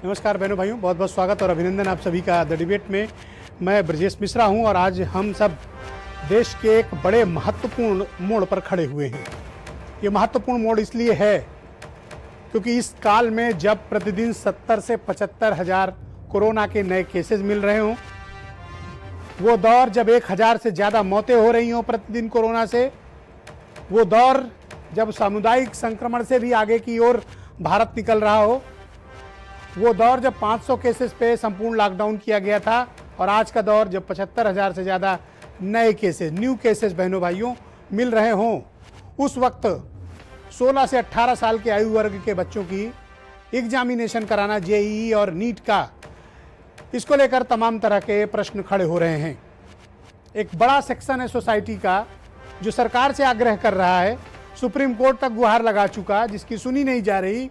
नमस्कार बहनों भाइयों, बहुत बहुत स्वागत और अभिनंदन आप सभी का द डिबेट में। मैं ब्रजेश मिश्रा हूं और आज हम सब देश के एक बड़े महत्वपूर्ण मोड़ पर खड़े हुए हैं। ये महत्वपूर्ण मोड़ इसलिए है क्योंकि इस काल में जब प्रतिदिन 70 से 75 हजार कोरोना के नए केसेस मिल रहे हों, वो दौर जब 1000 से ज़्यादा मौतें हो रही हों प्रतिदिन कोरोना से, वो दौर जब सामुदायिक संक्रमण से भी आगे की ओर भारत निकल रहा हो, वो दौर जब 500 केसेस पे संपूर्ण लॉकडाउन किया गया था और आज का दौर जब 75,000 से ज़्यादा नए केसेस, न्यू केसेस बहनों भाइयों मिल रहे हों, उस वक्त 16 से 18 साल के आयु वर्ग के बच्चों की एग्जामिनेशन कराना, जेईई और नीट का, इसको लेकर तमाम तरह के प्रश्न खड़े हो रहे हैं। एक बड़ा सेक्शन है सोसाइटी का जो सरकार से आग्रह कर रहा है, सुप्रीम कोर्ट तक गुहार लगा चुका, जिसकी सुनी नहीं जा रही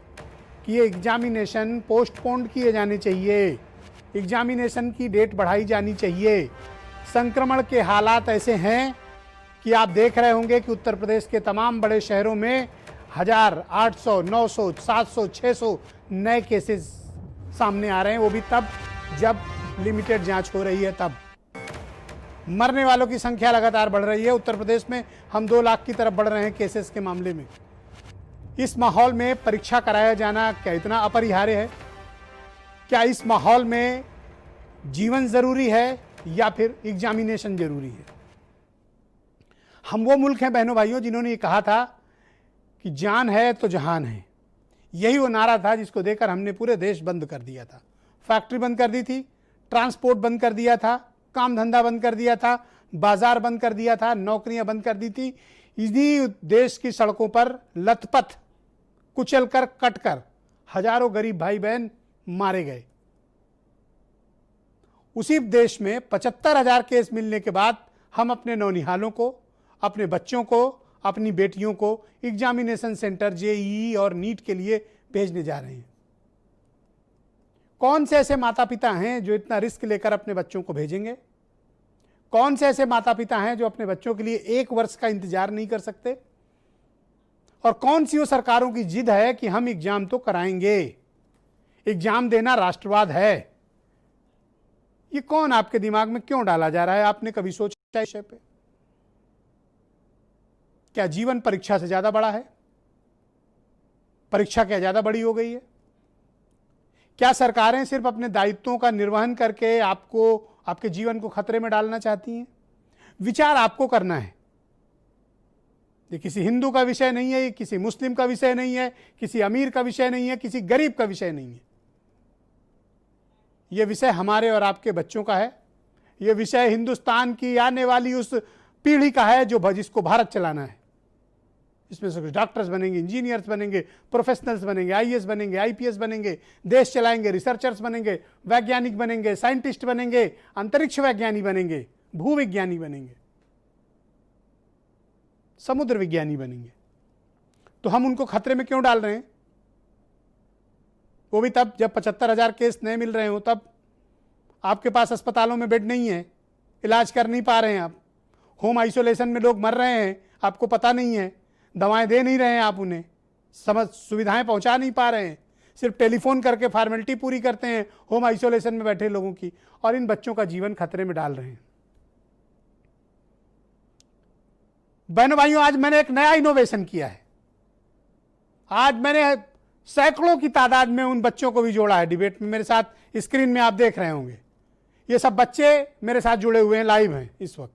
कि ये एग्जामिनेशन पोस्टपोन्ड किए जाने चाहिए, एग्जामिनेशन की डेट बढ़ाई जानी चाहिए। संक्रमण के हालात ऐसे हैं कि आप देख रहे होंगे कि उत्तर प्रदेश के तमाम बड़े शहरों में 1000, 800, 900, 700, 600 नए केसेस सामने आ रहे हैं, वो भी तब जब लिमिटेड जांच हो रही है। तब मरने वालों की संख्या लगातार बढ़ रही है। उत्तर प्रदेश में हम 2 लाख की तरफ बढ़ रहे हैं केसेस के मामले में। इस माहौल में परीक्षा कराया जाना क्या इतना अपरिहार्य है? क्या इस माहौल में जीवन जरूरी है या फिर एग्जामिनेशन जरूरी है? हम वो मुल्क हैं बहनों भाइयों जिन्होंने ये कहा था कि जान है तो जहान है। यही वो नारा था जिसको देकर हमने पूरे देश बंद कर दिया था। फैक्ट्री बंद कर दी थी, ट्रांसपोर्ट बंद कर दिया था, काम धंधा बंद कर दिया था, बाजार बंद कर दिया था, नौकरियां बंद कर दी थी। इन्हीं देश की सड़कों पर लथपथ कुचल कर, कट कर हजारों गरीब भाई बहन मारे गए। उसी देश में 75,000 केस मिलने के बाद हम अपने नौनिहालों को, अपने बच्चों को, अपनी बेटियों को एग्जामिनेशन सेंटर जेईई और नीट के लिए भेजने जा रहे हैं। कौन से ऐसे माता पिता हैं जो इतना रिस्क लेकर अपने बच्चों को भेजेंगे? कौन से ऐसे माता पिता हैं जो अपने बच्चों के लिए 1 वर्ष का इंतजार नहीं कर सकते? और कौन सी वो सरकारों की जिद है कि हम एग्जाम तो कराएंगे, एग्जाम देना राष्ट्रवाद है? ये कौन आपके दिमाग में क्यों डाला जा रहा है? आपने कभी सोचा इस विषय पे? क्या जीवन परीक्षा से ज्यादा बड़ा है? परीक्षा क्या ज्यादा बड़ी हो गई है? क्या सरकारें सिर्फ अपने दायित्वों का निर्वहन करके आपको, आपके जीवन को खतरे में डालना चाहती हैं? विचार आपको करना है। ये किसी हिंदू का विषय नहीं है, ये किसी मुस्लिम का विषय नहीं है, किसी अमीर का विषय नहीं है, किसी गरीब का विषय नहीं है। ये विषय हमारे और आपके बच्चों का है। ये विषय हिंदुस्तान की आने वाली उस पीढ़ी का है जो जिसको भारत चलाना है। इसमें से कुछ डॉक्टर्स बनेंगे, इंजीनियर्स बनेंगे, प्रोफेशनल्स बनेंगे, आईएएस बनेंगे, आईपीएस बनेंगे, देश चलाएंगे, रिसर्चर्स बनेंगे, वैज्ञानिक बनेंगे, साइंटिस्ट बनेंगे, अंतरिक्ष वैज्ञानिक बनेंगे, भूविज्ञानी बनेंगे, समुद्र विज्ञानी बनेंगे। तो हम उनको खतरे में क्यों डाल रहे हैं? वो भी तब जब 75,000 केस नए मिल रहे हो। तब आपके पास अस्पतालों में बेड नहीं है, इलाज कर नहीं पा रहे हैं, आप होम आइसोलेशन में लोग मर रहे हैं, आपको पता नहीं है, दवाएं दे नहीं रहे हैं आप उन्हें, सुविधाएं पहुंचा नहीं पा रहे हैं, सिर्फ टेलीफोन करके फॉर्मेलिटी पूरी करते हैं होम आइसोलेशन में बैठे लोगों की, और इन बच्चों का जीवन खतरे में डाल रहे हैं। बहनों भाइयों, आज मैंने एक नया इनोवेशन किया है। आज मैंने सैकड़ों की तादाद में उन बच्चों को भी जोड़ा है डिबेट में। मेरे साथ स्क्रीन में आप देख रहे होंगे, ये सब बच्चे मेरे साथ जुड़े हुए हैं, लाइव हैं इस वक्त।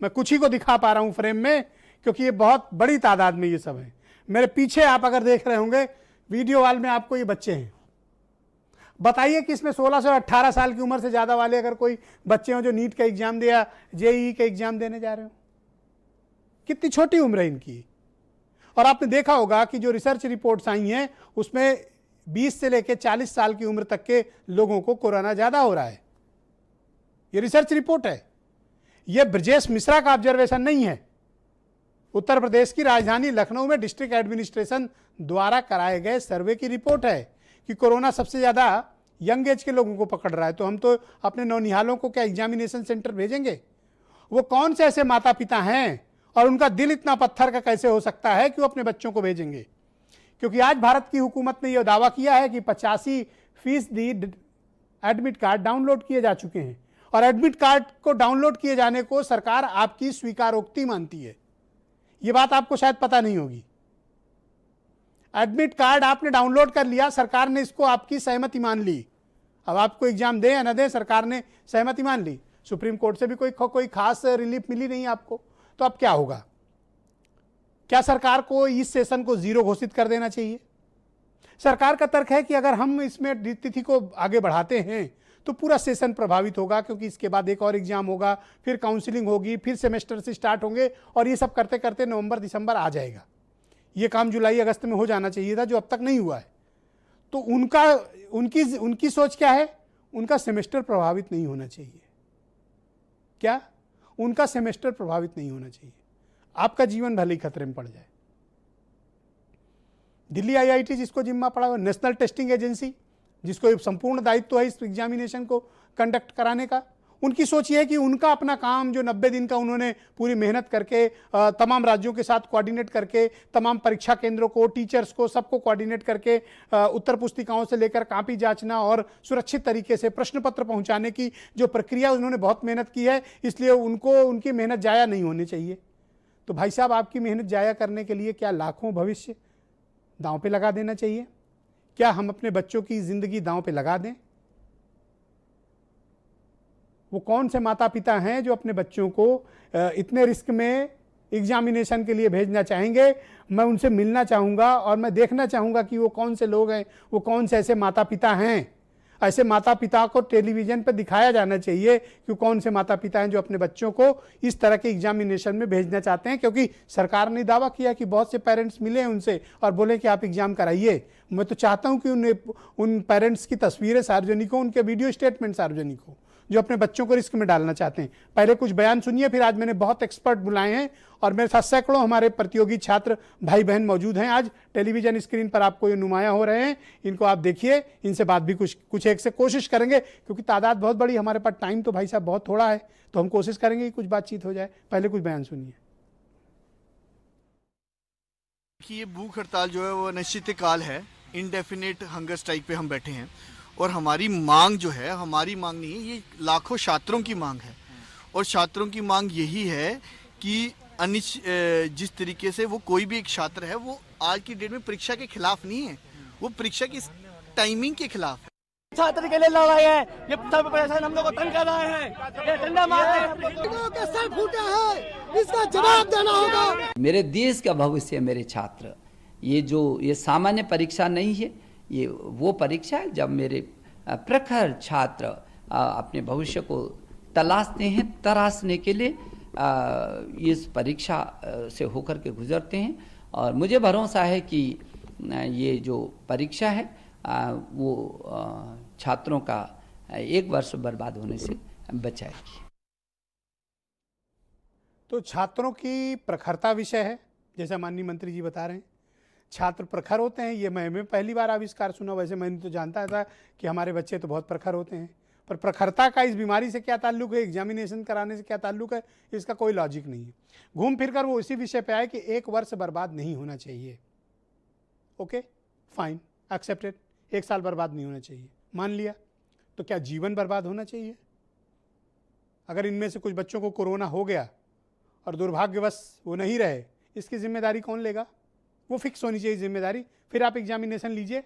मैं कुछ ही को दिखा पा रहा हूं फ्रेम में क्योंकि ये बहुत बड़ी तादाद में ये सब है। मेरे पीछे आप अगर देख रहे होंगे वीडियो वाल में, आपको ये बच्चे हैं। बताइए कि इसमें 16 से 18 साल की उम्र से ज्यादा वाले अगर कोई बच्चे हो जो नीट का एग्जाम दिया, जेईई का एग्जाम देने जा रहे हो, कितनी छोटी उम्र है इनकी। और आपने देखा होगा कि जो रिसर्च रिपोर्ट्स आई हैं उसमें 20 से लेकर 40 साल की उम्र तक के लोगों को कोरोना ज्यादा हो रहा है। ये रिसर्च रिपोर्ट है, ये ब्रजेश मिश्रा का ऑब्जर्वेशन नहीं है। उत्तर प्रदेश की राजधानी लखनऊ में डिस्ट्रिक्ट एडमिनिस्ट्रेशन द्वारा कराए गए सर्वे की रिपोर्ट है कि कोरोना सबसे ज्यादा यंग एज के लोगों को पकड़ रहा है। तो हम तो अपने नौनिहालों को क्या एग्जामिनेशन सेंटर भेजेंगे? वो कौन से ऐसे माता पिता हैं और उनका दिल इतना पत्थर का कैसे हो सकता है कि वो अपने बच्चों को भेजेंगे? क्योंकि आज भारत की हुकूमत ने यह दावा किया है कि 85% एडमिट कार्ड डाउनलोड किए जा चुके हैं और एडमिट कार्ड को डाउनलोड किए जाने को सरकार आपकी स्वीकारोक्ति मानती है। यह बात आपको शायद पता नहीं होगी। एडमिट कार्ड आपने डाउनलोड कर लिया, सरकार ने इसको आपकी सहमति मान ली। अब आपको एग्जाम दे या न दे, सरकार ने सहमति मान ली। सुप्रीम कोर्ट से भी कोई खास रिलीफ मिली नहीं आपको, तो अब क्या होगा? क्या सरकार को इस सेशन को जीरो घोषित कर देना चाहिए? सरकार का तर्क है कि अगर हम इसमें तिथि को आगे बढ़ाते हैं तो पूरा सेशन प्रभावित होगा, क्योंकि इसके बाद एक और एग्जाम होगा, फिर काउंसलिंग होगी, फिर सेमेस्टर से स्टार्ट होंगे और ये सब करते करते नवंबर दिसंबर आ जाएगा। ये काम जुलाई अगस्त में हो जाना चाहिए था, जो अब तक नहीं हुआ है। तो उनकी सोच क्या है? उनका सेमेस्टर प्रभावित नहीं होना चाहिए। क्या? उनका सेमेस्टर प्रभावित नहीं होना चाहिए। आपका जीवन भले ही खतरे में पड़ जाए। दिल्ली आईआईटी जिसको जिम्मा पड़ा हुआ, नेशनल टेस्टिंग एजेंसी जिसको संपूर्ण दायित्व है इस एग्जामिनेशन को कंडक्ट कराने का, उनकी सोच ये है कि उनका अपना काम जो 90 दिन का उन्होंने पूरी मेहनत करके तमाम राज्यों के साथ कोऑर्डिनेट करके तमाम परीक्षा केंद्रों को, टीचर्स को, सबको कोऑर्डिनेट करके उत्तर पुस्तिकाओं से लेकर कॉपी जांचना और सुरक्षित तरीके से प्रश्न पत्र पहुंचाने की जो प्रक्रिया उन्होंने बहुत मेहनत की है, इसलिए उनको उनकी मेहनत जाया नहीं होनी चाहिए। तो भाई साहब, आपकी मेहनत जाया करने के लिए क्या लाखों भविष्य दांव पे लगा देना चाहिए? क्या हम अपने बच्चों की जिंदगी दांव पे लगा दें? वो कौन से माता पिता हैं जो अपने बच्चों को इतने रिस्क में एग्जामिनेशन के लिए भेजना चाहेंगे? मैं उनसे मिलना चाहूँगा और मैं देखना चाहूँगा कि वो कौन से लोग हैं, वो कौन से ऐसे माता पिता हैं। ऐसे माता पिता को टेलीविज़न पर दिखाया जाना चाहिए कि कौन से माता पिता हैं जो अपने बच्चों को इस तरह के एग्जामिनेशन में भेजना चाहते हैं, क्योंकि सरकार ने दावा किया कि बहुत से पेरेंट्स मिले हैं उनसे और बोले कि आप एग्जाम कराइए। मैं तो चाहता हूं कि उन पेरेंट्स की तस्वीरें सार्वजनिक हो, उनके वीडियो स्टेटमेंट सार्वजनिक हो जो अपने बच्चों को रिस्क में डालना चाहते हैं। पहले कुछ बयान सुनिए, फिर आज मैंने बहुत एक्सपर्ट बुलाए हैं और मेरे साथ सैकड़ों हमारे प्रतियोगी छात्र भाई बहन मौजूद हैं। आज टेलीविजन स्क्रीन पर आपको ये नुमाया हो रहे हैं, इनको आप देखिए, इनसे बात भी कुछ एक से कोशिश करेंगे, क्योंकि तादाद बहुत बड़ी, हमारे पास टाइम तो भाई साहब बहुत थोड़ा है, तो हम कोशिश करेंगे कि कुछ बातचीत हो जाए। पहले कुछ बयान सुनिए। कि ये भूख हड़ताल जो है वो अनिश्चितकाल है, इनडेफिनेट हंगर स्ट्राइक पे हम बैठे हैं और हमारी मांग जो है, हमारी मांग नहीं है, ये लाखों छात्रों की मांग है। और छात्रों की मांग यही है कि जिस तरीके से वो कोई भी एक छात्र है, वो आज की डेट में परीक्षा के खिलाफ नहीं है, वो परीक्षा की टाइमिंग के खिलाफ है। छात्र के लिए लड़ रहे हैं, ये सब प्रशासन हम लोग को तंग कर रहे हैं, ये डंडा मार रहे हैं, के सर फूटे हैं, इसका जवाब देना होगा। मेरे देश का भविष्य मेरे छात्र, ये सामान्य परीक्षा नहीं है, ये वो परीक्षा है जब मेरे प्रखर छात्र अपने भविष्य को तराशने के लिए इस परीक्षा से होकर के गुजरते हैं। और मुझे भरोसा है कि ये जो परीक्षा है वो छात्रों का एक वर्ष बर्बाद होने से बचाएगी। तो छात्रों की प्रखरता विषय है, जैसा माननीय मंत्री जी बता रहे हैं। छात्र प्रखर होते हैं, ये मैं पहली बार आविष्कार सुना। वैसे मैंने तो जानता था कि हमारे बच्चे तो बहुत प्रखर होते हैं, पर प्रखरता का इस बीमारी से क्या ताल्लुक है, एग्जामिनेशन कराने से क्या ताल्लुक है, इसका कोई लॉजिक नहीं है। घूम फिर कर वो इसी विषय पे आए कि एक वर्ष बर्बाद नहीं होना चाहिए। ओके फाइन, एक्सेप्टेड, एक साल बर्बाद नहीं होना चाहिए, मान लिया। तो क्या जीवन बर्बाद होना चाहिए? अगर इनमें से कुछ बच्चों को कोरोना हो गया और दुर्भाग्यवश वो नहीं रहे, इसकी जिम्मेदारी कौन लेगा? वो फिक्स होनी चाहिए जिम्मेदारी। फिर आप एग्जामिनेशन लीजिए।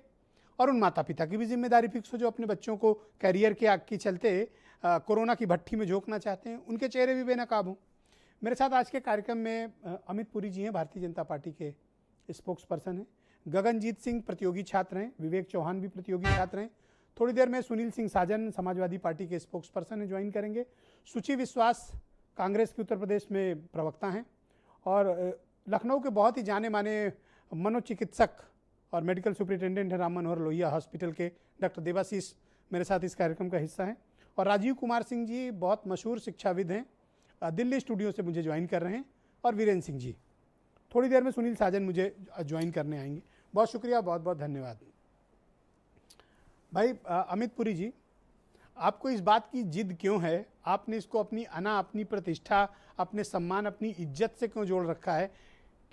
और उन माता पिता की भी जिम्मेदारी फिक्स हो जो अपने बच्चों को कैरियर के आग के चलते कोरोना की भट्टी में झोंकना चाहते हैं, उनके चेहरे भी बेनकाब हों। मेरे साथ आज के कार्यक्रम में अमित पुरी जी हैं, भारतीय जनता पार्टी के स्पोक्स पर्सन हैं। गगनजीत सिंह प्रतियोगी छात्र हैं, विवेक चौहान भी प्रतियोगी छात्र हैं। थोड़ी देर में सुनील सिंह साजन समाजवादी पार्टी के स्पोक्स पर्सन हैं, ज्वाइन करेंगे। सुची विश्वास कांग्रेस के उत्तर प्रदेश में प्रवक्ता हैं और लखनऊ के बहुत ही जाने माने मनोचिकित्सक और मेडिकल सुपरिटेंडेंट हैं राम मनोहर लोहिया हॉस्पिटल के डॉक्टर देवाशीष मेरे साथ इस कार्यक्रम का हिस्सा हैं। और राजीव कुमार सिंह जी बहुत मशहूर शिक्षाविद हैं, दिल्ली स्टूडियो से मुझे ज्वाइन कर रहे हैं। और वीरेंद्र सिंह जी, थोड़ी देर में सुनील साजन मुझे ज्वाइन करने आएंगे। बहुत शुक्रिया, बहुत बहुत धन्यवाद भाई। अमित पुरी जी, आपको इस बात की जिद क्यों है? आपने इसको अपनी अपनी प्रतिष्ठा, अपने सम्मान, अपनी इज्जत से क्यों जोड़ रखा है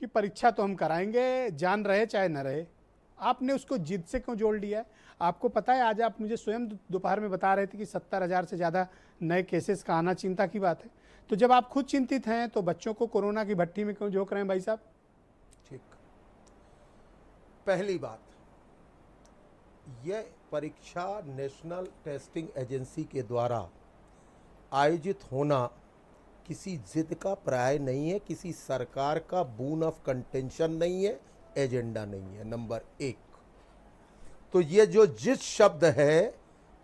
कि परीक्षा तो हम कराएंगे, जान रहे चाहे न रहे? आपने उसको जिद से क्यों जोड़ लिया है? आपको पता है, आज आप मुझे स्वयं दोपहर में बता रहे थे कि 70,000 से ज़्यादा नए केसेस का आना चिंता की बात है। तो जब आप खुद चिंतित हैं तो बच्चों को कोरोना की भट्टी में क्यों झोंक रहे हैं भाई साहब? ठीक, पहली बात, यह परीक्षा नेशनल टेस्टिंग एजेंसी के द्वारा आयोजित होना किसी जिद का पर्याय नहीं है, किसी सरकार का बून ऑफ कंटेंशन नहीं है, एजेंडा नहीं है। नंबर एक, तो ये जो जिस शब्द है,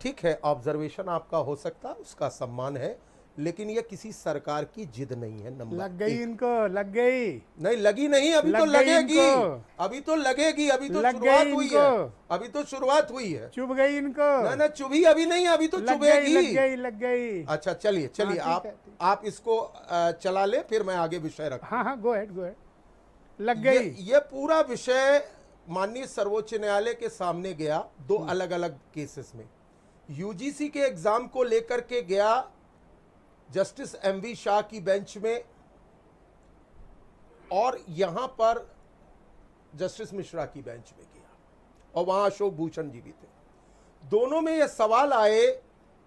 ठीक है, ऑब्जर्वेशन आपका हो सकता है, उसका सम्मान है, लेकिन ये किसी सरकार की जिद नहीं है। नंबर लग गई इनको, लग गई नहीं, लगी नहीं, अभी तो लगेगी, अभी तो लगेगी, अभी तो शुरुआत हुई है, अभी तो शुरुआत हुई है। चुभ गई इनको, ना चुभी अभी नहीं, अभी तो चुभेगी। लग गई। अच्छा चलिए आप इसको चला ले, फिर मैं आगे विषय रखूं। हाँ, गो अहेड। लग गई। ये पूरा विषय माननीय सर्वोच्च न्यायालय के सामने गया, दो अलग अलग केसेस में। यूजीसी के एग्जाम को लेकर के गया जस्टिस एमवी शाह की बेंच में, और यहां पर जस्टिस मिश्रा की बेंच में गया, और वहां अशोक भूषण जी भी थे। दोनों में यह सवाल आए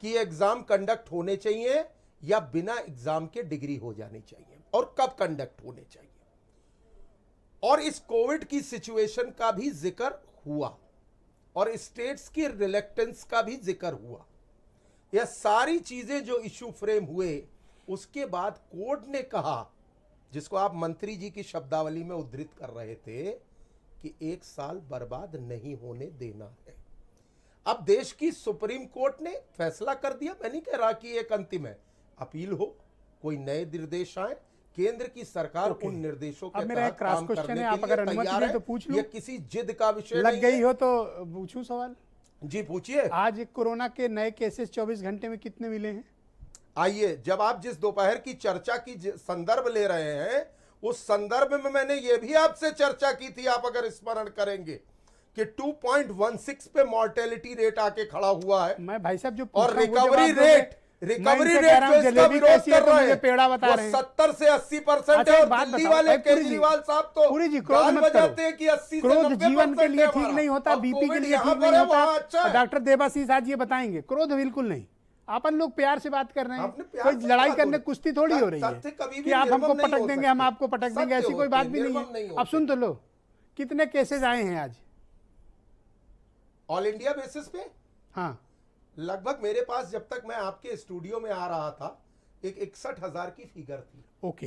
कि एग्जाम कंडक्ट होने चाहिए या बिना एग्जाम के डिग्री हो जानी चाहिए, और कब कंडक्ट होने चाहिए। और इस कोविड की सिचुएशन का भी जिक्र हुआ, और स्टेट्स की रिलेक्टेंस का भी जिक्र हुआ। यह सारी चीजें जो इशू फ्रेम हुए, उसके बाद कोर्ट ने कहा, जिसको आप मंत्री जी की शब्दावली में उद्धृत कर रहे थे, कि 1 साल बर्बाद नहीं होने देना है। अब देश की सुप्रीम कोर्ट ने फैसला कर दिया। मैं नहीं कह रहा कि एक अंतिम है, अपील हो, कोई नए निर्देश आए, केंद्र की सरकार उन निर्देशों के तहत काम करने के लिए तैयार है। तो पूछ लूं, ये किसी जिद का विषय लग नहीं गई है। हो तो पूछूं सवाल? जी पूछिए। आज कोरोना के नए केसेस 24 घंटे में कितने मिले हैं? आइए, जब आप जिस दोपहर की चर्चा की संदर्भ ले रहे हैं, उस संदर्भ में मैंने ये भी आपसे चर्चा की थी, आप अगर स्मरण करेंगे, कि 2.16 पे मॉर्टेलिटी रेट आके खड़ा हुआ है। मैं भाई साहब जो और रिकवरी रेट जो इसका विरोध कर रहे हैं, पेड़ा बता रहे हैं, 70 से 80% है। और दिल्ली वाले केजरीवाल साहब तो गाल बजाते हैं कि 80 से 90% जीवन के लिए ठीक नहीं होता, बीपी के लिए ठीक नहीं होता। डॉक्टर देवाशीष आज ये बताएंगे, क्रोध बिल्कुल नहीं। अपन लोग प्यार से बात कर रहे हैं, कोई लड़ाई करने कुश्ती थोड़ी हो रही है कि आप हमको पटक देंगे, हम आपको पटक देंगे, ऐसी कोई बात भी नहीं है। अब सुन तो लो, कितने केसेस आए हैं आज ऑल इंडिया बेसिस पे? हाँ, लगभग मेरे पास जब तक मैं आपके स्टूडियो में आ रहा था, एक 61,000 की फिगर थी। ओके,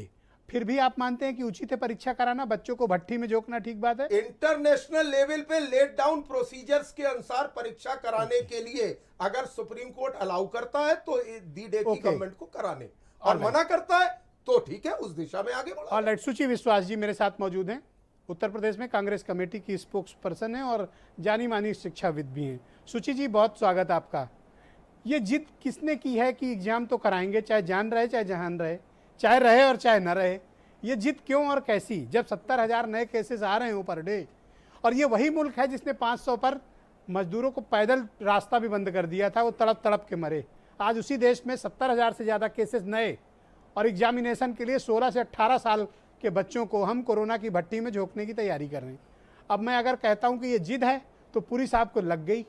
फिर भी आप मानते हैं कि उचित है परीक्षा कराना, बच्चों को भट्टी में झोंकना ठीक बात है? इंटरनेशनल लेवल पे लेट डाउन प्रोसीजर्स के अनुसार परीक्षा कराने के लिए अगर सुप्रीम कोर्ट अलाउ करता है तो दी डे की गवर्नमेंट को कराने, और मना करता है तो ठीक है, उस दिशा में आगे बढ़ो। ऑलराइट, सुचि विश्वास जी मेरे साथ मौजूद हैं, उत्तर प्रदेश में कांग्रेस कमेटी की स्पोक्स पर्सन है और जानी मानी शिक्षाविद भी हैं। सुचि जी, बहुत स्वागत आपका। ये जिद किसने की है कि एग्जाम तो कराएंगे, चाहे जान रहे चाहे जहान रहे, चाहे रहे और चाहे न रहे? ये जिद क्यों और कैसी, जब 70,000 नए केसेस आ रहे हैं पर डे? और ये वही मुल्क है जिसने 500 पर मजदूरों को पैदल रास्ता भी बंद कर दिया था, वो तड़प तड़प के मरे। आज उसी देश में 70,000 से ज़्यादा केसेस नए, और एग्जामिनेशन के लिए 16 से 18 साल के बच्चों को हम कोरोना की भट्टी में झोंकने की तैयारी कर रहे हैं। अब मैं अगर कहता हूं कि ये जिद है तो पुरी साहब को लग गई।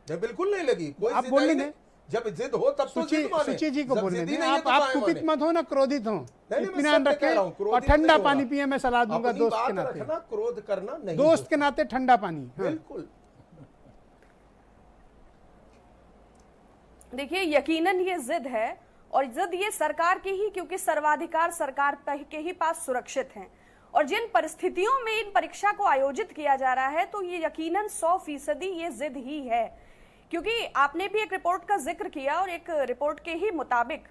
बिल्कुल नहीं लगी, कोई आप बोल नहीं, जब जिद हो तब तो जिद माने। सुचि जी को बोलने दें, तो आप कुपित मत हो ना क्रोधित हो, इत्मीनान रखें और ठंडा पानी पिए। मैं सलाह दूंगा दोस्त के नाते, क्रोध करना नहीं, दोस्त के नाते ठंडा पानी। बिल्कुल। देखिए, यकीनन ये जिद है, और जिद ये सरकार की ही, क्योंकि सर्वाधिकार सरकार के ही पास सुरक्षित हैं। और जिन परिस्थितियों में इन परीक्षा को आयोजित किया जा रहा है, तो ये यकीनन 100% ये जिद ही है। क्योंकि आपने भी एक रिपोर्ट का जिक्र किया, और एक रिपोर्ट के ही मुताबिक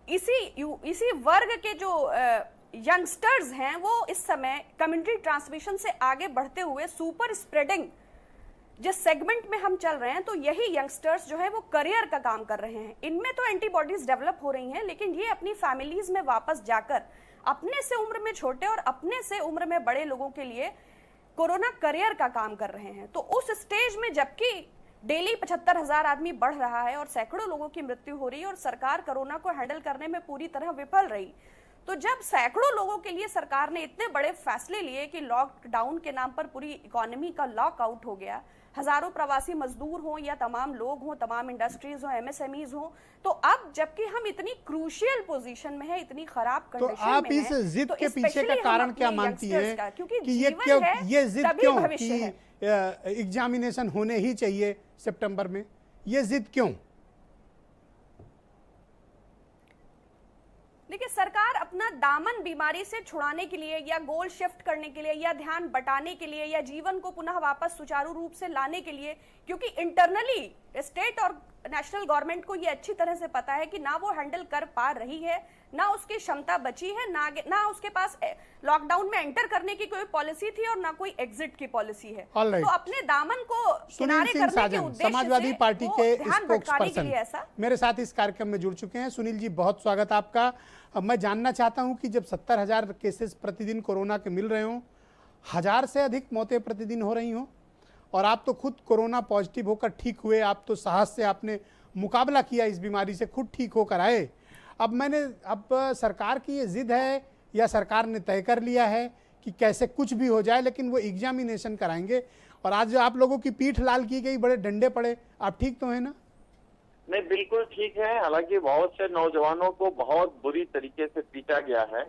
इसी वर्ग के जो यंगस्टर्स हैं, वो इस समय कम्युनिटी ट्रांसमिशन से आगे बढ़ते हुए सुपर स्प्रेडिंग जिस सेगमेंट में हम चल रहे हैं, तो यही यंगस्टर्स जो है वो करियर का काम कर रहे हैं। इनमें तो एंटीबॉडीज डेवलप हो रही हैं, लेकिन ये अपनी फैमिलीज में वापस जाकर अपने से उम्र में छोटे और अपने से उम्र में बड़े लोगों के लिए कोरोना करियर का काम कर रहे हैं। तो उस स्टेज में जबकि डेली 75,000 आदमी बढ़ रहा है और सैकड़ों लोगों की मृत्यु हो रही है, और सरकार कोरोना को हैंडल करने में पूरी तरह विफल रही, तो जब सैकड़ों लोगों के लिए सरकार ने इतने बड़े फैसले लिए कि लॉकडाउन के नाम पर पूरी इकोनॉमी का लॉकआउट हो गया, हजारों प्रवासी मजदूर हों या तमाम लोग हों, तमाम इंडस्ट्रीज हों, एमएसएमईज हों, तो अब जबकि हम इतनी क्रूशियल पोजीशन में है, इतनी खराब तो कंडीशन आप में इस हैं, जिद तो के पीछे का especially हम कारण अपने क्या मानती youngsters हैं का, क्योंकि कि ये जीवन क्यों, है, ये जिद तभी क्यों भविष्य है। कि एग्जामिनेशन होने ही चाहिए सितंबर में, ये जिद क्यों? देखिए, सरकार अपना दामन बीमारी से छुड़ाने के लिए या गोल शिफ्ट करने के लिए या ध्यान बटाने के लिए या जीवन को पुनः वापस सुचारू रूप से लाने के लिए, क्योंकि इंटरनली स्टेट और नेशनल गवर्नमेंट को ये अच्छी तरह से पता है कि ना वो हैंडल कर पा रही है, ना उसकी क्षमता बची है, ना उसके पास लॉकडाउन में एंटर करने की कोई पॉलिसी थी और ना कोई एग्जिट की पॉलिसी है। All right. तो अपने दामन को सुनील किनारे सिंह करने के साजन, उद्देश्य समाजवादी से पार्टी वो के ध्यान भटकाने के लिए ऐसा। मेरे साथ इस कार्यक्रम में जुड़ चुके हैं। सुनील जी, बहुत स्वागत आपका। अब मैं जानना चाहता हूं कि जब 70,000 केसेस प्रतिदिन कोरोना के मिल रहे हों, 1000 से अधिक मौतें प्रतिदिन हो रही हों, और आप तो खुद कोरोना पॉजिटिव होकर ठीक हुए, आप तो साहस से आपने मुकाबला किया इस बीमारी से, खुद ठीक होकर आए। अब सरकार की ये जिद है या सरकार ने तय कर लिया है कि कैसे कुछ भी हो जाए लेकिन वो एग्जामिनेशन कराएंगे, और आज आप लोगों की पीठ लाल की गई, बड़े डंडे पड़े, आप ठीक तो है ना? नहीं, बिल्कुल ठीक है। हालांकि बहुत से नौजवानों को बहुत बुरी तरीके से पीटा गया है,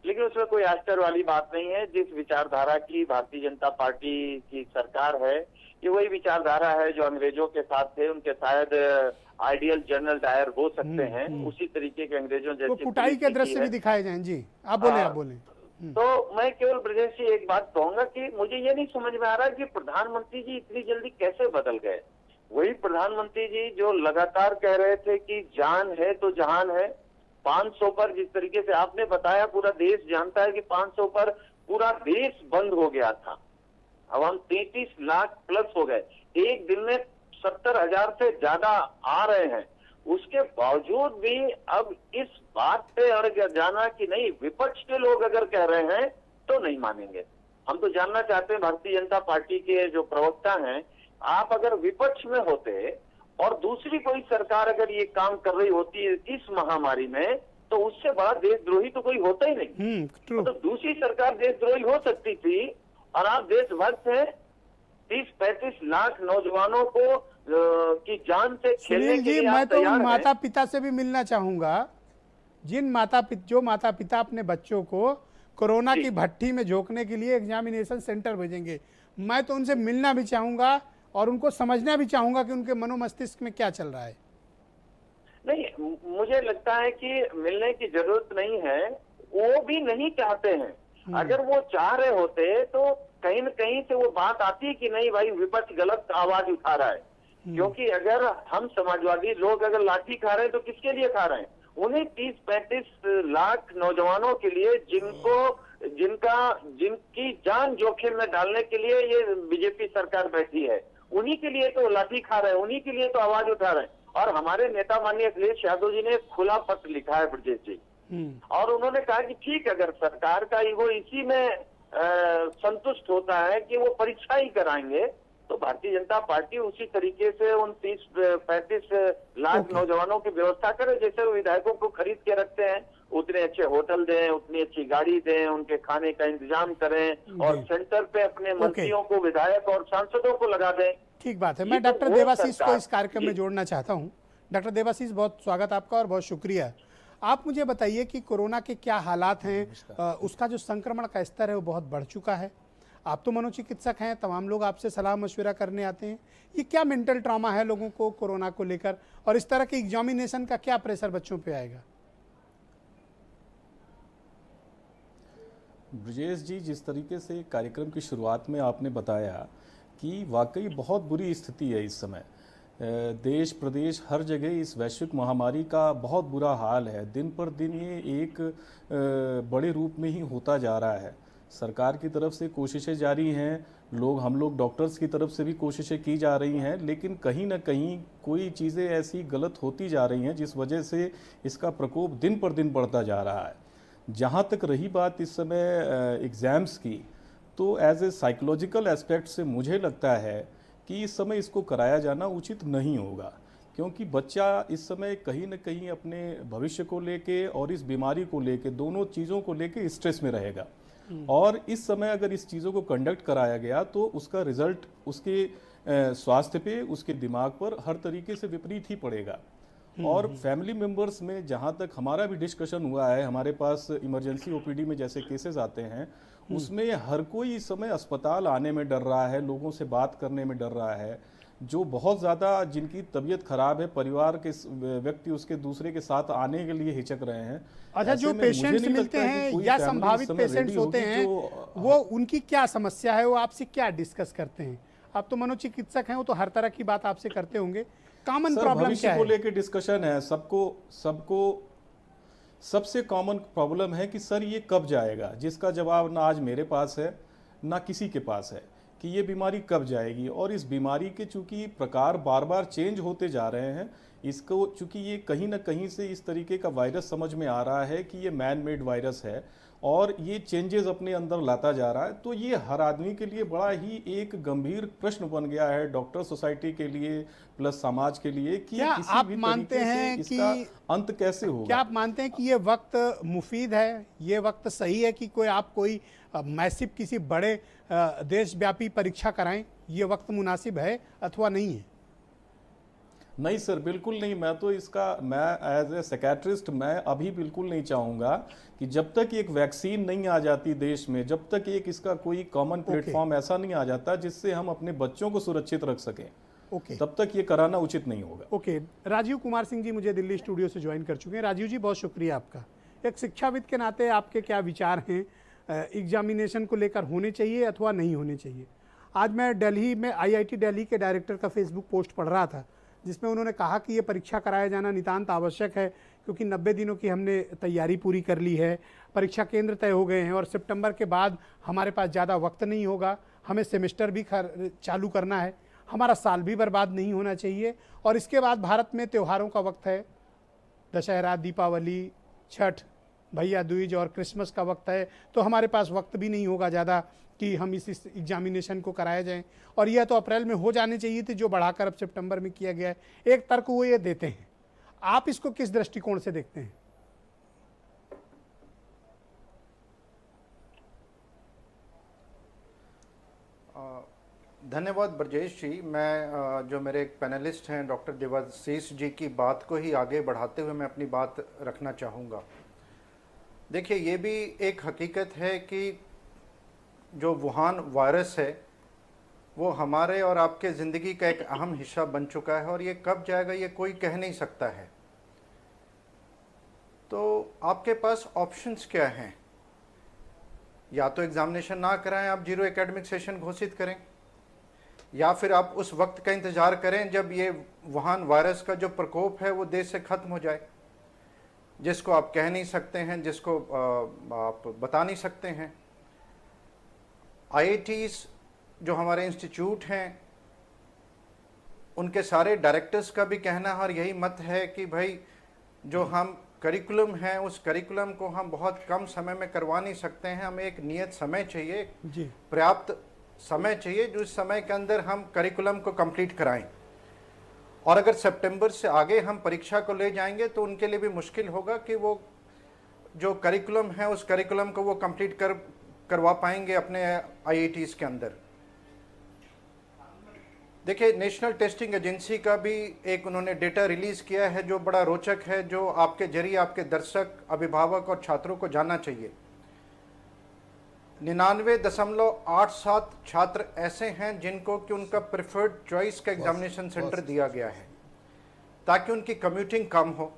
लेकिन उसमें कोई आश्चर्य वाली बात नहीं है। जिस विचारधारा की भारतीय जनता पार्टी की सरकार है, ये वही विचारधारा है जो अंग्रेजों के साथ थे। उनके शायद आइडियल जनरल डायर हो सकते हैं, उसी तरीके के अंग्रेजों वो जैसे कुटाई के दृश्य भी दिखाए जाएं। जी आप बोले, आप बोले। तो मैं केवल ब्रजेश जी एक बात कहूंगा कि मुझे ये नहीं समझ में आ रहा कि प्रधानमंत्री जी इतनी जल्दी कैसे बदल गए। वही प्रधानमंत्री जी जो लगातार कह रहे थे कि जान है तो जहान है, 500 पर जिस तरीके से आपने बताया, पूरा देश जानता है कि 500 पर पूरा देश बंद हो गया था। अब हम 33 लाख प्लस हो गए, एक दिन में 70,000 से ज्यादा आ रहे हैं। उसके बावजूद भी अब इस बात पे अड़ जाना कि नहीं, विपक्ष के लोग अगर कह रहे हैं तो नहीं मानेंगे। हम तो जानना चाहते हैं भारतीय जनता पार्टी के जो प्रवक्ता हैं, आप अगर विपक्ष में होते और दूसरी कोई सरकार अगर ये काम कर रही होती इस महामारी में, तो उससे बड़ा देशद्रोही तो कोई होता ही नहीं। तो दूसरी सरकार देशद्रोही हो सकती थी, और आप देशभक्त हैं। 30-35 लाख नौजवानों को की जान से खेलने सुनील के जी, लिए मैं आप तो उन तैयार माता हैं। पिता से भी मिलना चाहूंगा जो माता पिता अपने बच्चों को कोरोना की भट्टी में झोंकने के लिए एग्जामिनेशन सेंटर भेजेंगे। मैं तो उनसे मिलना भी चाहूंगा और उनको समझना भी चाहूंगा कि उनके मनोमस्तिष्क में क्या चल रहा है। नहीं, मुझे लगता है कि मिलने की जरूरत नहीं है, वो भी नहीं चाहते हैं। अगर वो चाह रहे होते तो कहीं न कहीं से वो बात आती कि नहीं भाई, विपक्ष गलत आवाज उठा रहा है। क्योंकि अगर हम समाजवादी लोग अगर लाठी खा रहे हैं तो किसके लिए खा रहे हैं? उन्हीं 30-35 लाख नौजवानों के लिए जिनकी जान जोखिम में डालने के लिए ये बीजेपी सरकार बैठी है, उन्हीं के लिए तो लाठी खा रहे हैं, उन्हीं के लिए तो आवाज उठा रहे हैं। और हमारे नेता माननीय अखिलेश यादव जी ने एक खुला पत्र लिखा है ब्रजेश जी, और उन्होंने कहा कि ठीक, अगर सरकार का ईगो इसी में संतुष्ट होता है कि वो परीक्षा ही कराएंगे, तो भारतीय जनता पार्टी उसी तरीके से उन 30-35 लाख नौजवानों की व्यवस्था करे, जैसे वो विधायकों को खरीद के रखते हैं। उतने अच्छे होटल दें, उतनी अच्छी गाड़ी दें, उनके खाने का इंतजाम करें, और सेंटर पे अपने मंत्रियों को, विधायक और सांसदों को लगा दें। ठीक बात है। मैं डॉक्टर देवाशीष को इस कार्यक्रम में जोड़ना चाहता हूँ। डॉक्टर देवाशीष, बहुत स्वागत आपका और बहुत शुक्रिया। आप मुझे बताइए कि कोरोना के क्या हालात हैं। उसका जो संक्रमण का स्तर है वो बहुत बढ़ चुका है। आप तो मनोचिकित्सक हैं, तमाम लोग आपसे सलाह मशविरा करने आते हैं। ये क्या मेंटल ट्रॉमा है लोगों को कोरोना को लेकर, और इस तरह के एग्जामिनेशन का क्या प्रेशर बच्चों पे आएगा? ब्रजेश जी, जिस तरीके से कार्यक्रम की शुरुआत में आपने बताया कि वाकई बहुत बुरी स्थिति है इस समय, देश प्रदेश हर जगह इस वैश्विक महामारी का बहुत बुरा हाल है। दिन पर दिन ये एक बड़े रूप में ही होता जा रहा है। सरकार की तरफ से कोशिशें जारी हैं, हम लोग डॉक्टर्स की तरफ से भी कोशिशें की जा रही हैं, लेकिन कहीं ना कहीं कोई चीज़ें ऐसी गलत होती जा रही हैं जिस वजह से इसका प्रकोप दिन पर दिन बढ़ता जा रहा है। जहाँ तक रही बात इस समय एग्ज़ाम्स की, तो एज ए साइकोलॉजिकल एस्पेक्ट से मुझे लगता है कि इस समय इसको कराया जाना उचित नहीं होगा, क्योंकि बच्चा इस समय कहीं न कहीं अपने भविष्य को लेके और इस बीमारी को लेके, दोनों चीज़ों को लेके स्ट्रेस में रहेगा। और इस समय अगर इस चीज़ों को कंडक्ट कराया गया तो उसका रिजल्ट उसके स्वास्थ्य पे, उसके दिमाग पर हर तरीके से विपरीत ही पड़ेगा। और फैमिली मेंबर्स में जहाँ तक हमारा भी डिस्कशन हुआ है, हमारे पास इमरजेंसी ओपीडी में जैसे केसेस आते हैं, उसमें हर कोई इस समय अस्पताल आने में डर रहा है, लोगों से बात करने में डर रहा है। जो बहुत ज़्यादा जिनकी तबीयत खराब है, परिवार के व्यक्ति उसके दूसरे के साथ आने के लिए हिचक रहे हैं। अच्छा, जो पेशेंट्स मिलते हैं या संभावित पेशेंट्स होते हैं, वो उनकी क्या समस्या है, वो आपसे क्या डिस्कस करते हैं? आप तो मनोचिकित्सक हैं, वो तो हर तरह की बात आपसे करते होंगे। कॉमन प्रॉब्लम क्या भविष्य है? को लेकर डिस्कशन है। सबको सबसे कॉमन प्रॉब्लम है कि सर ये कब जाएगा, जिसका जवाब ना आज मेरे पास है ना किसी के पास है कि ये बीमारी कब जाएगी। और इस बीमारी के चूंकि प्रकार बार बार चेंज होते जा रहे हैं, इसको चूंकि ये कहीं ना कहीं से इस तरीके का वायरस समझ में आ रहा है कि ये मैन मेड वायरस है और ये चेंजेस अपने अंदर लाता जा रहा है, तो ये हर आदमी के लिए बड़ा ही एक गंभीर प्रश्न बन गया है, डॉक्टर सोसाइटी के लिए प्लस समाज के लिए, कि क्या किसी आप भी मानते तरीके से हैं इसका कि अंत कैसे होगा? क्या आप मानते हैं कि ये वक्त मुफीद है, ये वक्त सही है कि कोई मैसिव किसी बड़े देशव्यापी परीक्षा कराएं? ये वक्त मुनासिब है अथवा नहीं है? नहीं सर, बिल्कुल नहीं। मैं एज ए साइकियाट्रिस्ट मैं अभी बिल्कुल नहीं चाहूँगा कि जब तक एक वैक्सीन नहीं आ जाती देश में, जब तक एक इसका कोई कॉमन प्लेटफॉर्म ऐसा नहीं आ जाता जिससे हम अपने बच्चों को सुरक्षित रख सकें, तब तक ये कराना उचित नहीं होगा। ओके, राजीव कुमार सिंह जी मुझे दिल्ली स्टूडियो से ज्वाइन कर चुके हैं। राजीव जी, बहुत शुक्रिया आपका। एक शिक्षाविद के नाते आपके क्या विचार हैं, एग्जामिनेशन को लेकर होने चाहिए अथवा नहीं होने चाहिए? आज मैं दिल्ली में IIT दिल्ली के डायरेक्टर का फेसबुक पोस्ट पढ़ रहा था, जिसमें उन्होंने कहा कि ये परीक्षा कराया जाना नितांत आवश्यक है, क्योंकि 90 दिनों की हमने तैयारी पूरी कर ली है, परीक्षा केंद्र तय हो गए हैं और सितंबर के बाद हमारे पास ज़्यादा वक्त नहीं होगा, हमें सेमेस्टर भी चालू करना है, हमारा साल भी बर्बाद नहीं होना चाहिए। और इसके बाद भारत में त्योहारों का वक्त है, दशहरा, दीपावली, छठ, भैया दूज और क्रिसमस का वक्त है, तो हमारे पास वक्त भी नहीं होगा ज़्यादा कि हम इस एग्जामिनेशन को कराया जाएं। और यह तो अप्रैल में हो जाने चाहिए थे, जो बढ़ाकर अब सितंबर में किया गया है। एक तर्क वो ये देते हैं, आप इसको किस दृष्टिकोण से देखते हैं? धन्यवाद ब्रजेश जी। मैं जो मेरे एक पैनलिस्ट हैं डॉक्टर देवाशीष जी की बात को ही आगे बढ़ाते हुए मैं अपनी बात रखना चाहूँगा। देखिए, ये भी एक हकीकत है कि जो वुहान वायरस है वो हमारे और आपके ज़िंदगी का एक अहम हिस्सा बन चुका है और ये कब जाएगा ये कोई कह नहीं सकता है। तो आपके पास ऑप्शंस क्या हैं? या तो एग्जामिनेशन ना कराएं, आप 0 एकेडमिक सेशन घोषित करें, या फिर आप उस वक्त का इंतज़ार करें जब ये वुहान वायरस का जो प्रकोप है वो देश से ख़त्म हो जाए, जिसको आप कह नहीं सकते हैं, जिसको आप बता नहीं सकते हैं। IITs जो हमारे इंस्टीट्यूट हैं, उनके सारे डायरेक्टर्स का भी कहना और यही मत है कि भाई जो हम करिकुलम है उस करिकुलम को हम बहुत कम समय में करवा नहीं सकते हैं, हमें एक नियत समय चाहिए, पर्याप्त समय चाहिए जो इस समय के अंदर हम करिकुलम को कंप्लीट कराएं। और अगर सितंबर से आगे हम परीक्षा को ले जाएंगे तो उनके लिए भी मुश्किल होगा कि वो जो करिकुलम है उस करिकुलम को वो कंप्लीट करवा पाएंगे अपने IITs के अंदर। देखिए, नेशनल टेस्टिंग एजेंसी का भी एक उन्होंने डेटा रिलीज किया है जो बड़ा रोचक है, जो आपके जरिए आपके दर्शक, अभिभावक और छात्रों को जानना चाहिए। 99.87 छात्र ऐसे हैं जिनको कि उनका प्रेफर्ड चॉइस का एग्जामिनेशन सेंटर दिया गया है ताकि उनकी कम्यूटिंग कम हो।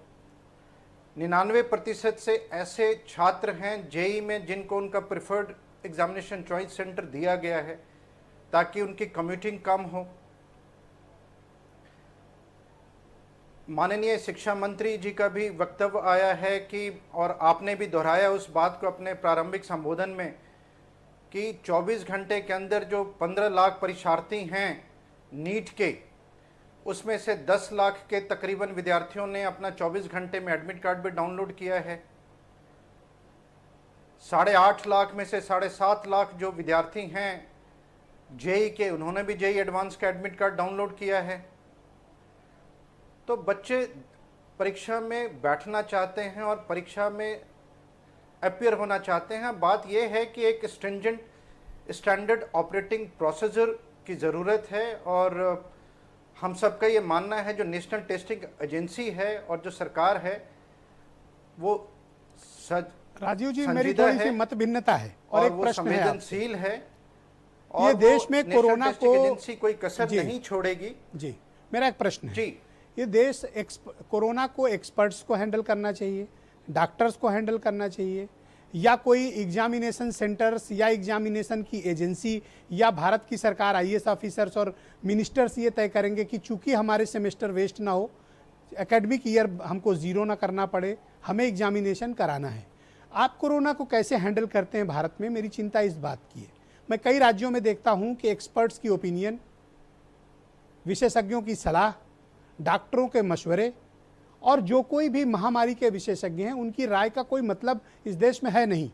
99% से ऐसे छात्र हैं JEE में जिनको उनका प्रेफर्ड एग्जामिनेशन चॉइस सेंटर दिया गया है ताकि उनकी कम्यूटिंग कम हो। माननीय शिक्षा मंत्री जी का भी वक्तव्य आया है कि, और आपने भी दोहराया उस बात को अपने प्रारंभिक संबोधन में, कि 24 घंटे के अंदर जो 15 लाख परीक्षार्थी हैं नीट के, उसमें से 10 लाख के तकरीबन विद्यार्थियों ने अपना 24 घंटे में एडमिट कार्ड भी डाउनलोड किया है। 8.5 लाख में से 7.5 लाख जो विद्यार्थी हैं JEE के, उन्होंने भी JEE एडवांस का एडमिट कार्ड डाउनलोड किया है। तो बच्चे परीक्षा में बैठना चाहते हैं और परीक्षा में अपीयर होना चाहते हैं। बात यह है कि एक स्ट्रिंजेंट स्टैंडर्ड ऑपरेटिंग प्रोसीजर की ज़रूरत है और हम सबका ये मानना है जो नेशनल टेस्टिंग एजेंसी है और जो सरकार है वो राजीव जी, मेरी थोड़ी सी मत भिन्नता है और एक वो प्रश्न है आपसे। संवेदनशील है ये और देश में नेशनल कोरोना टेस्टिंग को एजेंसी कोई कसर जी। नहीं छोड़ेगी। जी, मेरा एक प्रश्न है। जी। ये देश कोरोना को एक्सपर्ट्स को हैंडल करना चाहिए, डॉक्टर्स को हैंडल करना चाहिए, या कोई एग्जामिनेशन सेंटर्स या एग्जामिनेशन की एजेंसी या भारत की सरकार, आईएएस ऑफिसर्स और मिनिस्टर्स ये तय करेंगे कि चूंकि हमारे सेमेस्टर वेस्ट ना हो, एकेडमिक ईयर हमको ज़ीरो ना करना पड़े, हमें एग्जामिनेशन कराना है। आप कोरोना को कैसे हैंडल करते हैं भारत में? मेरी चिंता इस बात की है। मैं कई राज्यों में देखता हूं कि एक्सपर्ट्स की ओपिनियन, विशेषज्ञों की सलाह, डॉक्टरों के मशवरे और जो कोई भी महामारी के विशेषज्ञ हैं उनकी राय का कोई मतलब इस देश में है नहीं।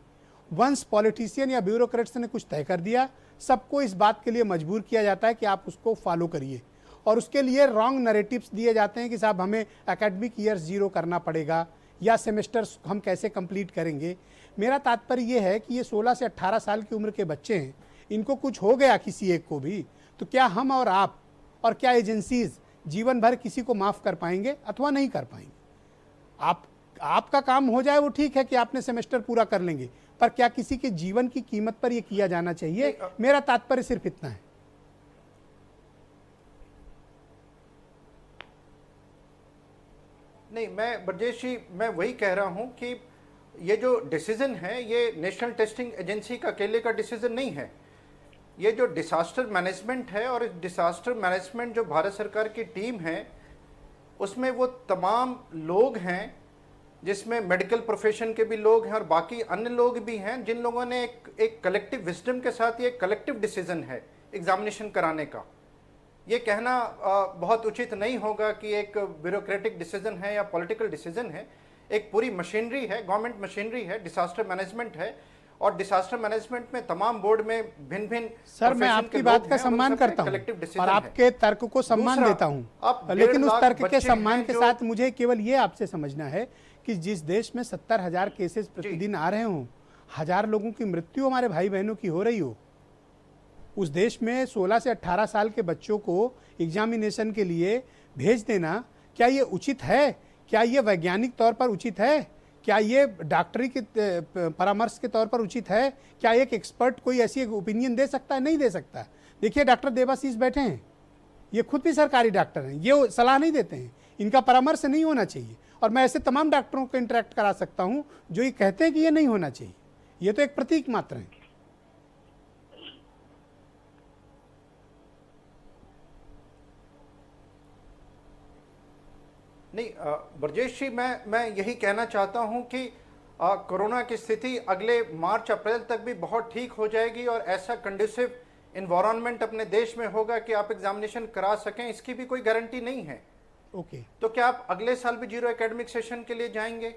वंस पॉलिटिशियन या ब्यूरोक्रेट्स ने कुछ तय कर दिया, सबको इस बात के लिए मजबूर किया जाता है कि आप उसको फॉलो करिए और उसके लिए रॉन्ग नैरेटिव्स दिए जाते हैं कि साहब हमें एकेडमिक ईयर ज़ीरो करना पड़ेगा या सेमेस्टर्स हम कैसे कंप्लीट करेंगे। मेरा तात्पर्य ये है कि ये 16 से 18 साल की उम्र के बच्चे हैं, इनको कुछ हो गया किसी एक को भी, तो क्या हम और आप और क्या एजेंसीज जीवन भर किसी को माफ़ कर पाएंगे अथवा नहीं कर पाएंगे? आपका काम हो जाए वो ठीक है कि आपने सेमेस्टर पूरा कर लेंगे, पर क्या किसी के जीवन की कीमत पर ये किया जाना चाहिए? मेरा तात्पर्य सिर्फ इतना है। नहीं, मैं ब्रजेश जी, मैं वही कह रहा हूं कि ये जो डिसीजन है ये नेशनल टेस्टिंग एजेंसी का अकेले का डिसीजन नहीं है। ये जो डिसास्टर मैनेजमेंट है और इस डिसास्टर मैनेजमेंट जो भारत सरकार की टीम है उसमें वो तमाम लोग हैं जिसमें मेडिकल प्रोफेशन के भी लोग हैं और बाकी अन्य लोग भी हैं जिन लोगों ने एक कलेक्टिव विजडम के साथ ये कलेक्टिव डिसीजन है एग्जामिनेशन कराने का। ये कहना बहुत उचित नहीं होगा कि एक ब्यूरोक्रेटिक डिसीजन है या पॉलिटिकल डिसीजन है। एक पूरी मशीनरी है, गवर्नमेंट मशीनरी है, डिसास्टर मैनेजमेंट है और डिसास्टर मैनेजमेंट में तमाम बोर्ड में भिन्न भिन्न। सर, मैं आपकी बात का सम्मान करता हूं और आपके तर्क को सम्मान देता हूं, लेकिन उस तर्क के सम्मान के साथ मुझे केवल ये आपसे समझना है कि जिस देश में 70,000 केसेस प्रतिदिन आ रहे हों, 1000 लोगों की मृत्यु हमारे भाई बहनों की हो रही हो, उस देश में 16 से 18 साल के बच्चों को एग्जामिनेशन के लिए भेज देना, क्या ये उचित है? क्या ये वैज्ञानिक तौर पर उचित है? क्या ये डॉक्टरी के परामर्श के तौर पर उचित है? क्या एक एक्सपर्ट कोई ऐसी एक ओपिनियन दे सकता है? नहीं दे सकता। देखिए, डॉक्टर देवाशीष बैठे हैं, ये खुद भी सरकारी डॉक्टर हैं, ये सलाह नहीं देते हैं, इनका परामर्श नहीं होना चाहिए। और मैं ऐसे तमाम डॉक्टरों को इंटरेक्ट करा सकता हूं जो ये कहते हैं कि ये नहीं होना चाहिए। ये तो एक प्रतीक मात्र है। नहीं ब्रजेश जी, मैं यही कहना चाहता हूं कि कोरोना की स्थिति अगले मार्च अप्रैल तक भी बहुत ठीक हो जाएगी और ऐसा कंडूसिव इन्वायरमेंट अपने देश में होगा कि आप एग्जामिनेशन करा सकें, इसकी भी कोई गारंटी नहीं है। ओके, तो क्या आप अगले साल भी जीरो एकेडमिक सेशन के लिए जाएंगे?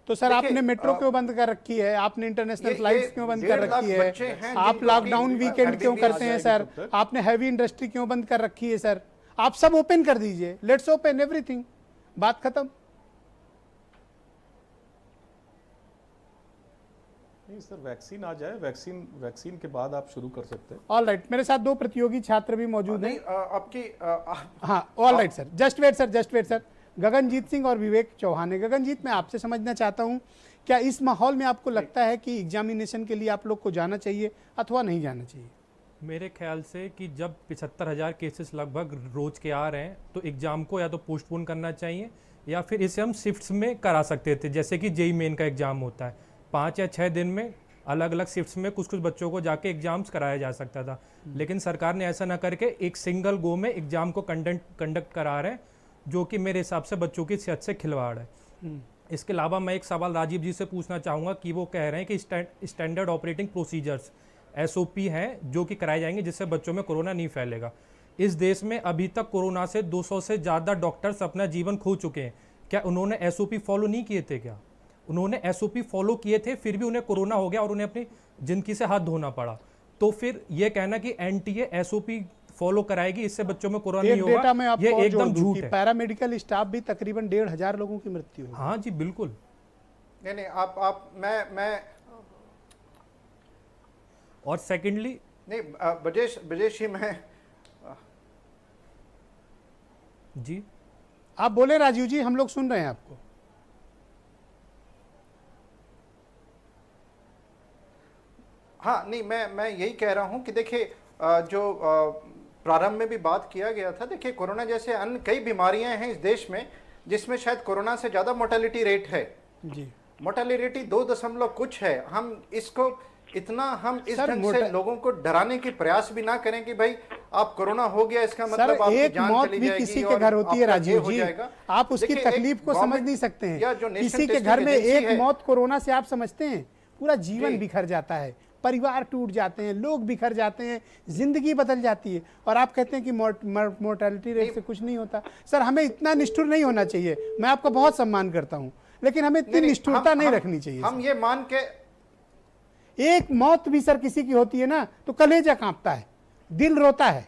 तो सर, आपने मेट्रो क्यों बंद कर रखी है? आपने इंटरनेशनल फ्लाइट्स क्यों बंद कर रखी है? आप लॉकडाउन वीकेंड क्यों करते हैं सर? आपने हैवी इंडस्ट्री क्यों बंद कर रखी है सर? आप सब ओपन कर दीजिए, लेट्स ओपन एवरीथिंग, बात खत्म। नहीं सर, वैक्सीन आ जाए, वैक्सीन के बाद आप शुरू कर सकते हैं। ऑल राइट, मेरे साथ 2 प्रतियोगी छात्र भी मौजूद हैं। आपकी हाँ, all right sir, just wait sir. Gaganjeet Singh और विवेक चौहान है। गगनजीत, मैं आपसे समझना चाहता हूँ, क्या इस माहौल में आपको लगता है कि एग्जामिनेशन के लिए आप लोग को जाना चाहिए अथवा नहीं जाना चाहिए? मेरे ख्याल से कि जब 75,000 केसेस लगभग रोज के आ रहे हैं तो एग्ज़ाम को या तो पोस्टपोन करना चाहिए या फिर इसे हम शिफ्ट्स में करा सकते थे, जैसे कि जेई मेन का एग्ज़ाम होता है 5 या 6 दिन में अलग अलग शिफ्ट्स में कुछ बच्चों को जाके एग्जाम्स कराया जा सकता था। लेकिन सरकार ने ऐसा ना करके एक सिंगल गो में एग्ज़ाम को कंडक्ट करा रहे हैं, जो कि मेरे हिसाब से बच्चों की सेहत से खिलवाड़ है। इसके अलावा मैं एक सवाल राजीव जी से पूछना चाहूँगा कि वो कह रहे हैं कि स्टैंडर्ड ऑपरेटिंग प्रोसीजर्स SOP हैं जो कि कराए जाएंगे जिससे बच्चों में कोरोना नहीं फैलेगा। इस देश में अभी तक कोरोना से 200 से ज़्यादा डॉक्टर्स अपना जीवन खो चुके हैं। क्या उन्होंने SOP फॉलो नहीं किए थे? क्या उन्होंने SOP फॉलो किए थे, फिर भी उन्हें कोरोना हो गया और उन्हें अपनी जिंदगी से हाथ धोना पड़ा? तो फिर ये कहना कि NTA SOP फॉलो कराएगी, इससे बच्चों में कोरोना एक नहीं होगा, डेटा में आपको ये और जोड़ एकदम दूं झूठ कि है। पैरामेडिकल स्टाफ भी तकरीबन 1,500 लोगों की मृत्यु हुई। हाँ जी बिल्कुल। नहीं आप मैं और सेकेंडली नहीं ब्रजेश जी मैं जी आप बोले राजीव जी, हम लोग सुन रहे हैं आपको। हाँ नहीं मैं यही कह रहा हूँ कि देखिए जो प्रारंभ में भी बात किया गया था, देखिए कोरोना जैसे अन्य कई बीमारियां हैं इस देश में जिसमें शायद कोरोना से ज़्यादा मोर्टेलिटी रेट है जी, मोर्टेलिटी 2 कुछ है। हम इसको इतना हम इस सर, ढंग से लोगों को डराने की प्रयास भी ना करें कि भाई आप कोरोना हो गया इसका सर मतलब आपकी एक जान मौत चली भी जाएगी किसी के और घर होती है आपका राजीव ये हो जी, जाएगा। आप उसकी देखिए, तकलीफ एक को समझ गवर्नमेंट नहीं सकते या हैं। जो नेशनल किसी के टेस्टिंग घर में एजेंसी एक है, मौत कोरोना से आप समझते हैं पूरा जीवन जी। बिखर जाता है, परिवार टूट जाते हैं, लोग बिखर जाते हैं, जिंदगी बदल जाती है, और आप कहते हैं कि मोर्टेलिटी रेट से कुछ नहीं होता। सर हमें इतना निष्ठुर नहीं होना चाहिए, मैं आपका बहुत सम्मान करता हूं, लेकिन हमें इतनी निष्ठुरता नहीं रखनी चाहिए। हम ये मान के एक मौत भी सर किसी की होती है ना तो कलेजा कांपता है, दिल रोता है,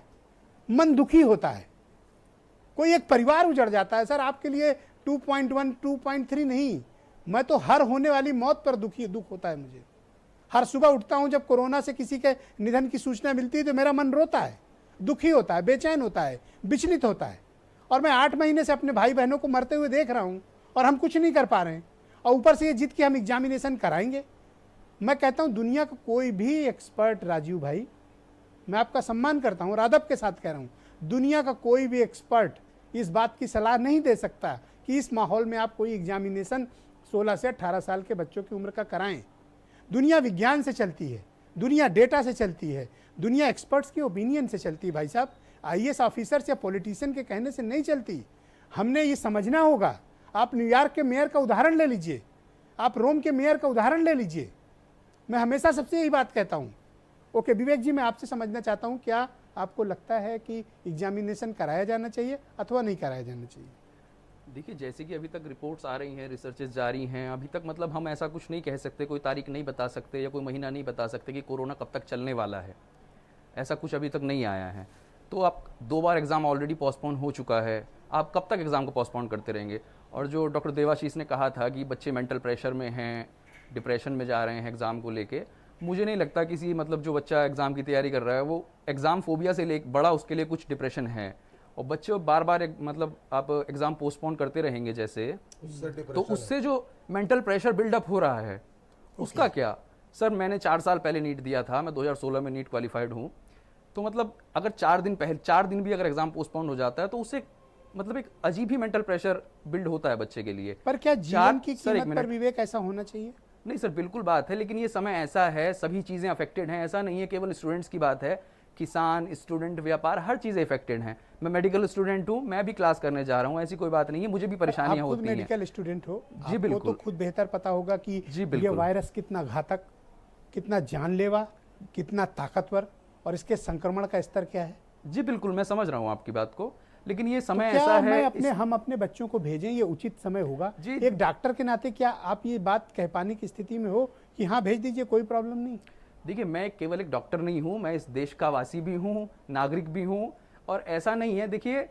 मन दुखी होता है, कोई एक परिवार उजड़ जाता है। सर आपके लिए 2.1 2.3 नहीं, मैं तो हर होने वाली मौत पर दुख होता है मुझे। हर सुबह उठता हूं जब कोरोना से किसी के निधन की सूचना मिलती है तो मेरा मन रोता है, दुखी होता है, बेचैन होता है, विचलित होता है। और मैं 8 महीने से अपने भाई बहनों को मरते हुए देख रहा हूं और हम कुछ नहीं कर पा रहे हैं, और ऊपर से ये जिद कि हम एग्जामिनेशन कराएंगे। मैं कहता हूं दुनिया का कोई भी एक्सपर्ट, राजीव भाई मैं आपका सम्मान करता हूं और अदब के साथ कह रहा हूं, दुनिया का कोई भी एक्सपर्ट इस बात की सलाह नहीं दे सकता कि इस माहौल में आप कोई एग्जामिनेशन 16 से 18 साल के बच्चों की उम्र का कराएं। दुनिया विज्ञान से चलती है, दुनिया डेटा से चलती है, दुनिया एक्सपर्ट्स की ओपिनियन से चलती है। भाई साहब IAS ऑफिसर्स या पॉलिटिशियन के कहने से नहीं चलती। हमने ये समझना होगा। आप न्यूयॉर्क के मेयर का उदाहरण ले लीजिए, आप रोम के मेयर का उदाहरण ले लीजिए। मैं हमेशा सबसे यही बात कहता हूँ। ओके विवेक जी, मैं आपसे समझना चाहता हूँ, क्या आपको लगता है कि एग्जामिनेशन कराया जाना चाहिए अथवा नहीं कराया जाना चाहिए? देखिए जैसे कि अभी तक रिपोर्ट्स आ रही हैं, रिसर्चेस जारी हैं, अभी तक मतलब हम ऐसा कुछ नहीं कह सकते, कोई तारीख नहीं बता सकते या कोई महीना नहीं बता सकते कि कोरोना कब तक चलने वाला है, ऐसा कुछ अभी तक नहीं आया है। तो आप 2 बार एग्ज़ाम ऑलरेडी पोस्टपोन हो चुका है, आप कब तक एग्ज़ाम को पोस्टपोन करते रहेंगे? और जो डॉक्टर देवाशीष ने कहा था कि बच्चे मेंटल प्रेशर में हैं, डिप्रेशन में जा रहे हैं एग्ज़ाम को लेके, मुझे नहीं लगता किसी मतलब जो बच्चा एग्ज़ाम की तैयारी कर रहा है वो एग्ज़ाम फोबिया से ले बड़ा उसके लिए कुछ डिप्रेशन है। और बच्चे बार बार मतलब आप एग्ज़ाम पोस्टपोन करते रहेंगे जैसे, तो उससे जो मेंटल प्रेशर बिल्डअप हो रहा है उसका क्या? सर मैंने 4 साल पहले नीट दिया था, मैं 2016 में नीट क्वालिफाइड हूँ। तो मतलब अगर 4 दिन भी अगर एग्ज़ाम पोस्टपोन हो जाता है तो उससे मतलब एक अजीब ही मेंटल प्रेशर बिल्ड होता है बच्चे के लिए। पर क्या जीवन की कीमत पर विवेक ऐसा होना चाहिए? नहीं सर बिल्कुल बात है, लेकिन ये समय ऐसा है, सभी चीज़ें अफेक्टेड हैं। ऐसा नहीं है केवल स्टूडेंट्स की बात है, किसान, स्टूडेंट, व्यापार, हर चीज़ें अफेक्टेड हैं। मैं मेडिकल स्टूडेंट हूँ, मैं भी क्लास करने जा रहा हूँ, ऐसी कोई बात नहीं है, मुझे भी परेशानियाँ होती हैं। आप खुद मेडिकल स्टूडेंट हो, जी बिल्कुल, आपको तो खुद बेहतर पता होगा कि ये वायरस कितना घातक, कितना जानलेवा, कितना ताकतवर, और इसके संक्रमण का स्तर क्या है। जी बिल्कुल, मैं समझ रहा हूँ आपकी बात को, लेकिन ये समय तो ऐसा है हम अपने बच्चों को भेजें, ये उचित समय होगा? एक डॉक्टर के नाते क्या आप ये बात कह पाने की स्थिति में हो कि हाँ भेज दीजिए, कोई प्रॉब्लम नहीं? देखिए मैं केवल एक डॉक्टर नहीं हूँ, मैं इस देश का वासी भी हूँ, नागरिक भी हूँ, और ऐसा नहीं है। देखिए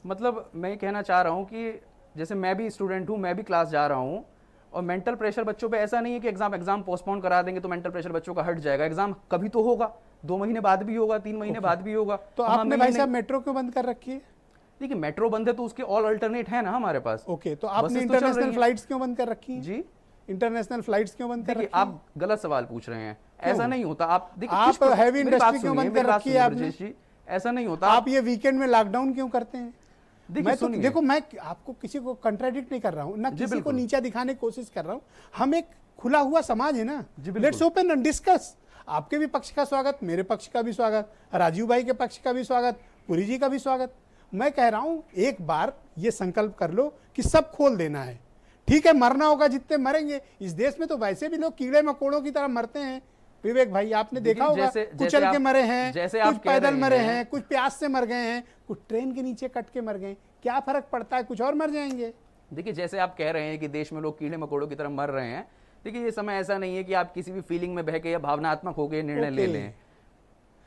मतलब मैं ये कहना चाह रहा हूँ कि जैसे मैं भी स्टूडेंट हूँ, मैं भी क्लास जा रहा हूँ, और मेंटल प्रेशर बच्चों पे ऐसा नहीं है कि एग्जाम पोस्टपोन करा देंगे तो मेंटल प्रेशर बच्चों का हट जाएगा। एग्जाम कभी तो होगा, 2 महीने बाद भी होगा, 3 महीने बाद भी होगा। तो आपने भाई साहब मेट्रो क्यों बंद कर रखी है? देखिए मेट्रो बंद है तो उसके ऑल अल्टरनेट है ना हमारे पास। ओके, तो आपने इंटरनेशनल फ्लाइट्स क्यों बंद कर रखी है? जी इंटरनेशनल फ्लाइट्स क्यों बंद कर रखी है? आप गलत सवाल पूछ रहे हैं, ऐसा नहीं होता। आप देखिए आप हैवी इंडस्ट्री क्यों बंद कर रखी है आपने? ऐसा नहीं होता। आप ये वीकेंड में लॉकडाउन क्यों करते हैं? देखो मैं आपको किसी को कंट्राडिक्ट नहीं कर रहा हूँ, ना किसी को नीचा दिखाने की कोशिश कर रहा हूँ। हम एक खुला हुआ समाज है ना, लेट्स ओपन एंड डिस्कस। आपके भी पक्ष का स्वागत, मेरे पक्ष का भी स्वागत, राजीव भाई के पक्ष का भी स्वागत, पुरी जी का भी स्वागत। मैं कह रहा हूँ एक बार ये संकल्प कर लो कि सब खोल देना है। ठीक है, मरना होगा, जितने मरेंगे। इस देश में तो वैसे भी लोग कीड़े मकोड़ों की तरह मरते हैं। विवेक भाई आपने देखा होगा, कुछ चल के मरे हैं, कुछ पैदल मरे हैं, कुछ प्यास से मर गए हैं, कुछ ट्रेन के नीचे कट के मर गए। क्या फर्क पड़ता है, कुछ और मर जाएंगे। देखिए जैसे आप कह रहे हैं कि देश में लोग कीड़े मकोड़ों की तरह मर रहे हैं, देखिए ये समय ऐसा नहीं है कि आप किसी भी फीलिंग में बह के या भावनात्मक होकर निर्णय ले लें।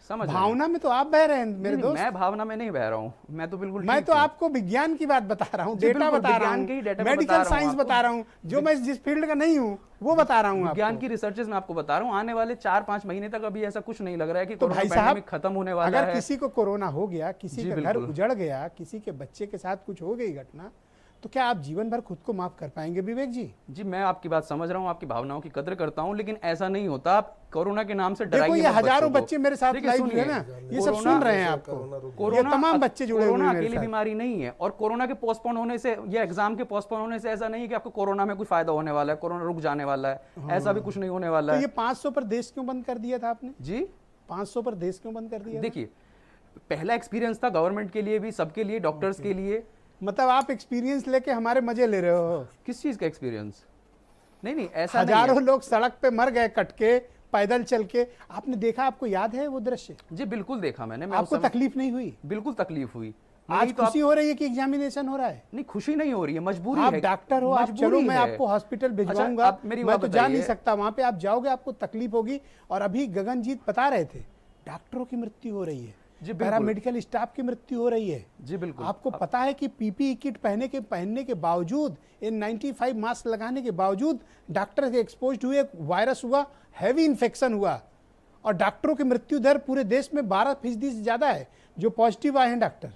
समझ रहे हैं। भावना में तो आप बह रहे हैं मेरे नहीं, दोस्त। मैं भावना में नहीं बह रहा हूँ, मैं तो बिल्कुल मैं ठीक तो हूँ। आपको विज्ञान की बात बता रहा हूँ, जी, डेटा बिल्कुल, बता रहा विज्ञान के ही हूँ, डेटा मैं बता मेडिकल रहा हूँ साइंस आपको। बता रहा हूँ, जो मैं जिस फील्ड का नहीं हूँ वो बता रहा हूँ विज्ञान आपको। की रिसर्चेस मैं आपको बता रहा हूँ, आने वाले 4-5 महीने तक अभी ऐसा कुछ नहीं लग रहा है कि तो कोरोना भाई साहब, पैंडेमिक खत्म होने वाला अगर है। किसी को कोरोना हो गया, किसी जी, का घर बिल्कुल। उजड़ गया, किसी के बच्चे के साथ कुछ हो गई घटना, तो क्या आप जीवन भर खुद को माफ कर पाएंगे विवेक जी? जी, मैं आपकी बात समझ रहा हूँ, आपकी भावनाओं की कदर करता हूँ, लेकिन ऐसा नहीं होता। आप कोरोना के नाम से देखो डराइए ये मत हजारों बच्चों को। बच्चे मेरे साथ देखिए, लाइव सुनिए, है ना, ये सब कोरोना- सुन रहे हैं आपको, ये तमाम बच्चे जुड़े हुए कोरोना हैं मेरे अकेली साथ। बीमारी नहीं है, और कोरोना के पोस्टपोन होने से या एग्जाम के पोस्टपोन होने से ऐसा नहीं है कि आपको कोरोना में कोई फायदा होने वाला है, कोरोना रुक जाने वाला है, ऐसा भी कुछ नहीं होने वाला तो है। ये 500 पर देश क्यों बंद कर दिया था आपने? जी, 500 पर देश क्यों बंद कर दिया था? देखिए, पहला एक्सपीरियंस था गवर्नमेंट के लिए भी, सबके लिए, डॉक्टर्स के लिए। मतलब आप एक्सपीरियंस लेके हमारे मजे ले रहे हो? किस चीज का एक्सपीरियंस? नहीं, ऐसा नहीं हजारों है। लोग सड़क पे मर गए कट के, पैदल चल के, आपने देखा? आपको याद है वो दृश्य? जी बिल्कुल देखा मैंने। मैं आपको उस समय- तकलीफ नहीं हुई? बिल्कुल तकलीफ हुई। आज नहीं तो खुशी हो रही है कि एग्जामिनेशन हो रहा है? नहीं, खुशी नहीं हो रही है, मजबूरी आप है। डॉक्टर हो, आप चलो, मैं आपको हॉस्पिटल भिजवाऊंगा। आप मेरी मैं बात तो जा नहीं बताइए। सकता वहां पे, आप जाओगे, आपको तकलीफ होगी। और अभी गगनजीत बता रहे थे डॉक्टरों की मृत्यु हो रही है, जी बिल्कुल। पैरामेडिकल स्टाफ की मृत्यु हो रही है। जी बिल्कुल। आपको पता है कि पीपीई किट पहनने के बावजूद, N95 मास्क लगाने के बावजूद डॉक्टर के एक्सपोज हुए, वायरस हुआ, हैवी इन्फेक्शन हुआ, और डॉक्टरों की मृत्यु दर पूरे देश में 12% से ज्यादा है जो पॉजिटिव आए हैं डॉक्टर।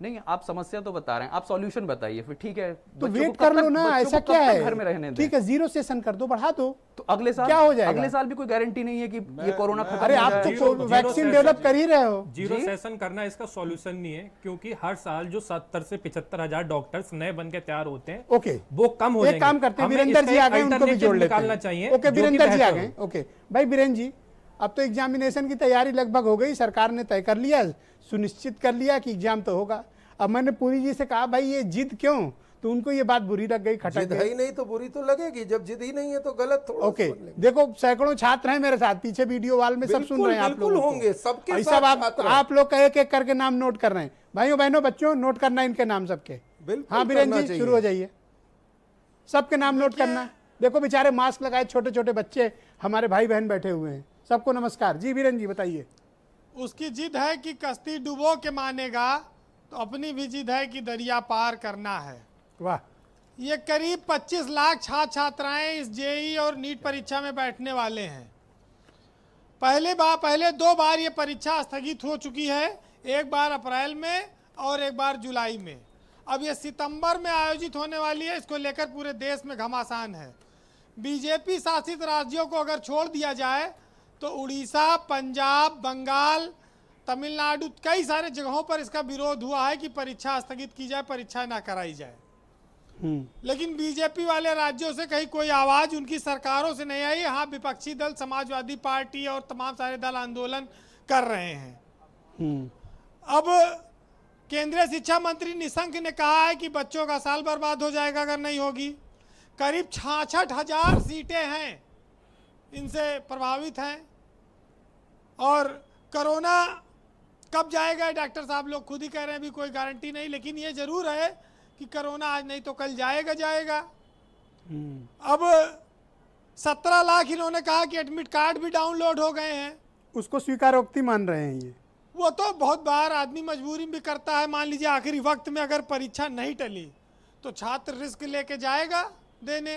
नहीं, आप समस्या तो बता रहे हैं, आप सॉल्यूशन बताइए फिर। ठीक है, तो बच्चों वेट को कर कब लो तक- ना, बच्चों ऐसा को कब क्या तक है? घर में रहने दें? ठीक है, 0 सेशन कर दो, बढ़ा दो, तो अगले साल क्या हो जाएगा? अगले साल भी कोई गारंटी नहीं है कि ये कोरोना खत्म अरे हो आप जाए। तो वैक्सीन डेवलप कर ही रहे हो। जीरो सेशन करना इसका सॉल्यूशन नहीं है, क्योंकि हर साल जो 70 से 75 हजार डॉक्टर्स नए बन के तैयार होते हैं, ओके, वो कम हो एक जाएंगे। काम करते हैं, हमें वीरेंद्र इसका जी आ एक गए, उनको भी alternative जोड़ लेते निकालना हैं। चाहिए ओके, जो कि वीरेंद्र जी आ बेहतर गए। हो। ओके भाई वीरेंद्र जी, अब तो एग्जामिनेशन की तैयारी लगभग हो गई, सरकार ने तय कर लिया, सुनिश्चित कर लिया कि एग्जाम तो होगा। अब मैंने पुरी जी से कहा भाई ये जिद क्यों, तो उनको ये बात बुरी लग गई, खटक जिद है गई। ही नहीं तो बुरी तो लगेगी, जब जिद ही नहीं है तो गलत थोड़ा ओके, समझ लेंगे। देखो सैकड़ों छात्र हैं मेरे साथ, पीछे वीडियो वॉल में सब सुन रहे हैं आप बिल्कुल लोग होंगे, सबके भाई साथ साहब, छात्र हैं। आप लोग का एक एक करके नाम नोट कर रहे हैं। भाइयों बहनों बच्चों, नोट करना इनके नाम सबके। बिल्कुल हाँ वीरेंद्र करना जी चाहिए। शुरू हो जाइए, सबके नाम नोट करना। देखो बेचारे मास्क लगाए छोटे छोटे बच्चे हमारे भाई बहन बैठे हुए हैं, सबको नमस्कार। जी वीरेंद्र जी बताइए। उसकी जिद है कि कश्ती डुबो के मानेगा, तो अपनी भी जिद है कि दरिया पार करना है। वाह, ये करीब 25 लाख छात्र छात्राएं इस जेई और नीट परीक्षा में बैठने वाले हैं। पहले 2 बार ये परीक्षा स्थगित हो चुकी है, एक बार अप्रैल में और एक बार जुलाई में। अब ये सितंबर में आयोजित होने वाली है, इसको लेकर पूरे देश में घमासान है। बीजेपी शासित राज्यों को अगर छोड़ दिया जाए तो उड़ीसा, पंजाब, बंगाल, तमिलनाडु, कई सारे जगहों पर इसका विरोध हुआ है कि परीक्षा स्थगित की जाए, परीक्षा ना कराई जाए। लेकिन बीजेपी वाले राज्यों से कहीं कोई आवाज उनकी सरकारों से नहीं आई। हाँ, विपक्षी दल, समाजवादी पार्टी और तमाम सारे दल आंदोलन कर रहे हैं। अब केंद्रीय शिक्षा मंत्री निशंक ने कहा है कि बच्चों का साल बर्बाद हो जाएगा अगर नहीं होगी। करीब 66,000 सीटें हैं इनसे प्रभावित हैं, और कोरोना कब जाएगा डॉक्टर साहब लोग खुद ही कह रहे हैं अभी कोई गारंटी नहीं, लेकिन ये जरूर है कि कोरोना आज नहीं तो कल जाएगा। अब 17 लाख इन्होंने कहा कि एडमिट कार्ड भी डाउनलोड हो गए हैं। उसको स्वीकारोक्ति मान रहे हैं ये। वो तो बहुत बार आदमी मजबूरी भी करता है। मान लीजिए आखिरी वक्त में अगर परीक्षा नहीं टली तो छात्र रिस्क लेके जाएगा देने,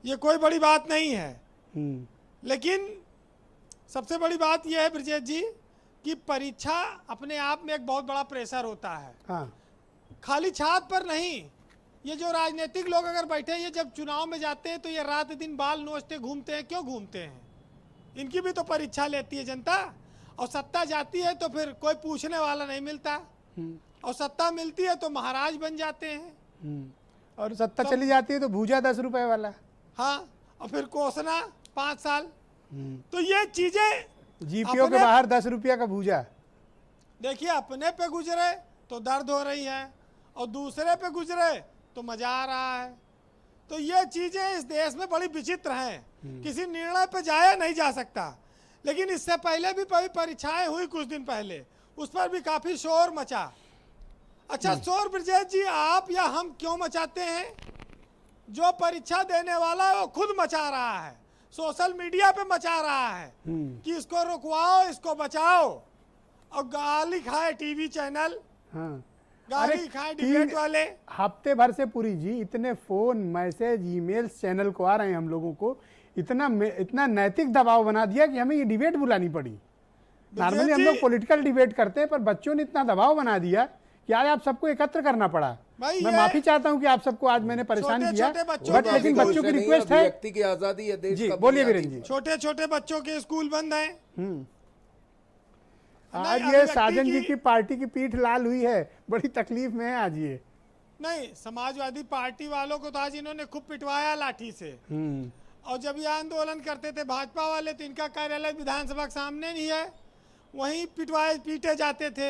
ये कोई बड़ी बात नहीं है। लेकिन सबसे बड़ी बात यह है ब्रजेश जी कि परीक्षा अपने आप में एक बहुत बड़ा प्रेशर होता है। हाँ। खाली छात्र पर नहीं, ये जो राजनीतिक लोग अगर बैठे हैं, ये जब चुनाव में जाते हैं तो ये रात दिन बाल नोचते घूमते हैं। क्यों घूमते हैं? इनकी भी तो परीक्षा लेती है जनता, और सत्ता जाती है तो फिर कोई पूछने वाला नहीं मिलता, और सत्ता मिलती है तो महाराज बन जाते हैं। और सत्ता चली जाती है तो भूजा 10 रुपए वाला। हाँ, और फिर कोसना 5 साल। तो ये चीजें जीपीओ के बाहर 10 रुपया का भूजा। देखिए, अपने पे गुजरे तो दर्द हो रही है, और दूसरे पे गुजरे तो मजा आ रहा है। तो ये चीजें इस देश में बड़ी विचित्र हैं। किसी निर्णय पे जाया नहीं जा सकता। लेकिन इससे पहले भी परीक्षाएं हुई कुछ दिन पहले, उस पर भी काफी शोर मचा। अच्छा, शोर ब्रजेश जी आप या हम क्यों मचाते हैं? जो परीक्षा देने वाला है वो खुद मचा रहा है। सोशल मीडिया पे मचा रहा है कि इसको रुकवाओ, इसको बचाओ, और गाली खाए टीवी चैनल, हाँ। गाली खाए डिबेट वाले। हफ्ते भर से पूरी जी इतने फोन, मैसेज, ईमेल चैनल को आ रहे हैं हम लोगों को, इतना नैतिक दबाव बना दिया कि हमें ये डिबेट बुलानी पड़ी। नॉर्मली हम लोग पॉलिटिकल डिबेट करते हैं, पर बच्चों ने इतना दबाव बना दिया कि आज आप सबको एकत्र करना पड़ा। मैं माफी चाहता हूं कि आप सबको आज मैंने परेशान किया, बट लेकिन बच्चों की रिक्वेस्ट है, व्यक्ति की आजादी है, देश जी का बोलिए वीरेंद्र जी। छोटे छोटे बच्चों के स्कूल बंद हैं। आज ये साजन जी की पार्टी की पीठ लाल हुई है, बड़ी तकलीफ में है आज ये। नहीं, समाजवादी पार्टी वालों को तो आज इन्होंने खूब पिटवाया लाठी से। और जब ये आंदोलन करते थे भाजपा वाले, तो इनका कार्यालय विधानसभा के सामने नहीं है, वहीं पीटे जाते थे।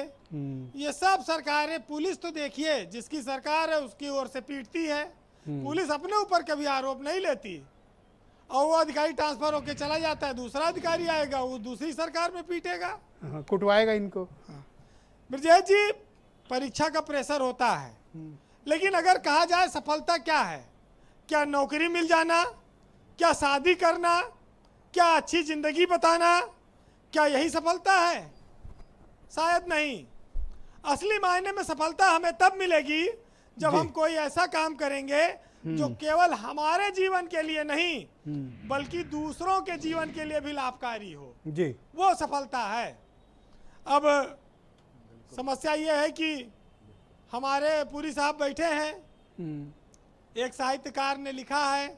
ये सब सरकारें, पुलिस तो देखिए जिसकी सरकार है उसकी ओर से पीटती है, पुलिस अपने ऊपर कभी आरोप नहीं लेती, और वो अधिकारी ट्रांसफर होके चला जाता है, दूसरा अधिकारी आएगा, वो दूसरी सरकार में पीटेगा, कुटवाएगा इनको। ब्रजेश जी, परीक्षा का प्रेशर होता है, लेकिन अगर कहा जाए सफलता क्या है, क्या नौकरी मिल जाना, क्या शादी करना, क्या अच्छी जिंदगी बताना, क्या यही सफलता है? शायद नहीं। असली मायने में सफलता हमें तब मिलेगी जब हम कोई ऐसा काम करेंगे जो केवल हमारे जीवन के लिए नहीं बल्कि दूसरों के जीवन के लिए भी लाभकारी हो जी, वो सफलता है। अब समस्या ये है कि हमारे पुरी साहब बैठे हैं, एक साहित्यकार ने लिखा है।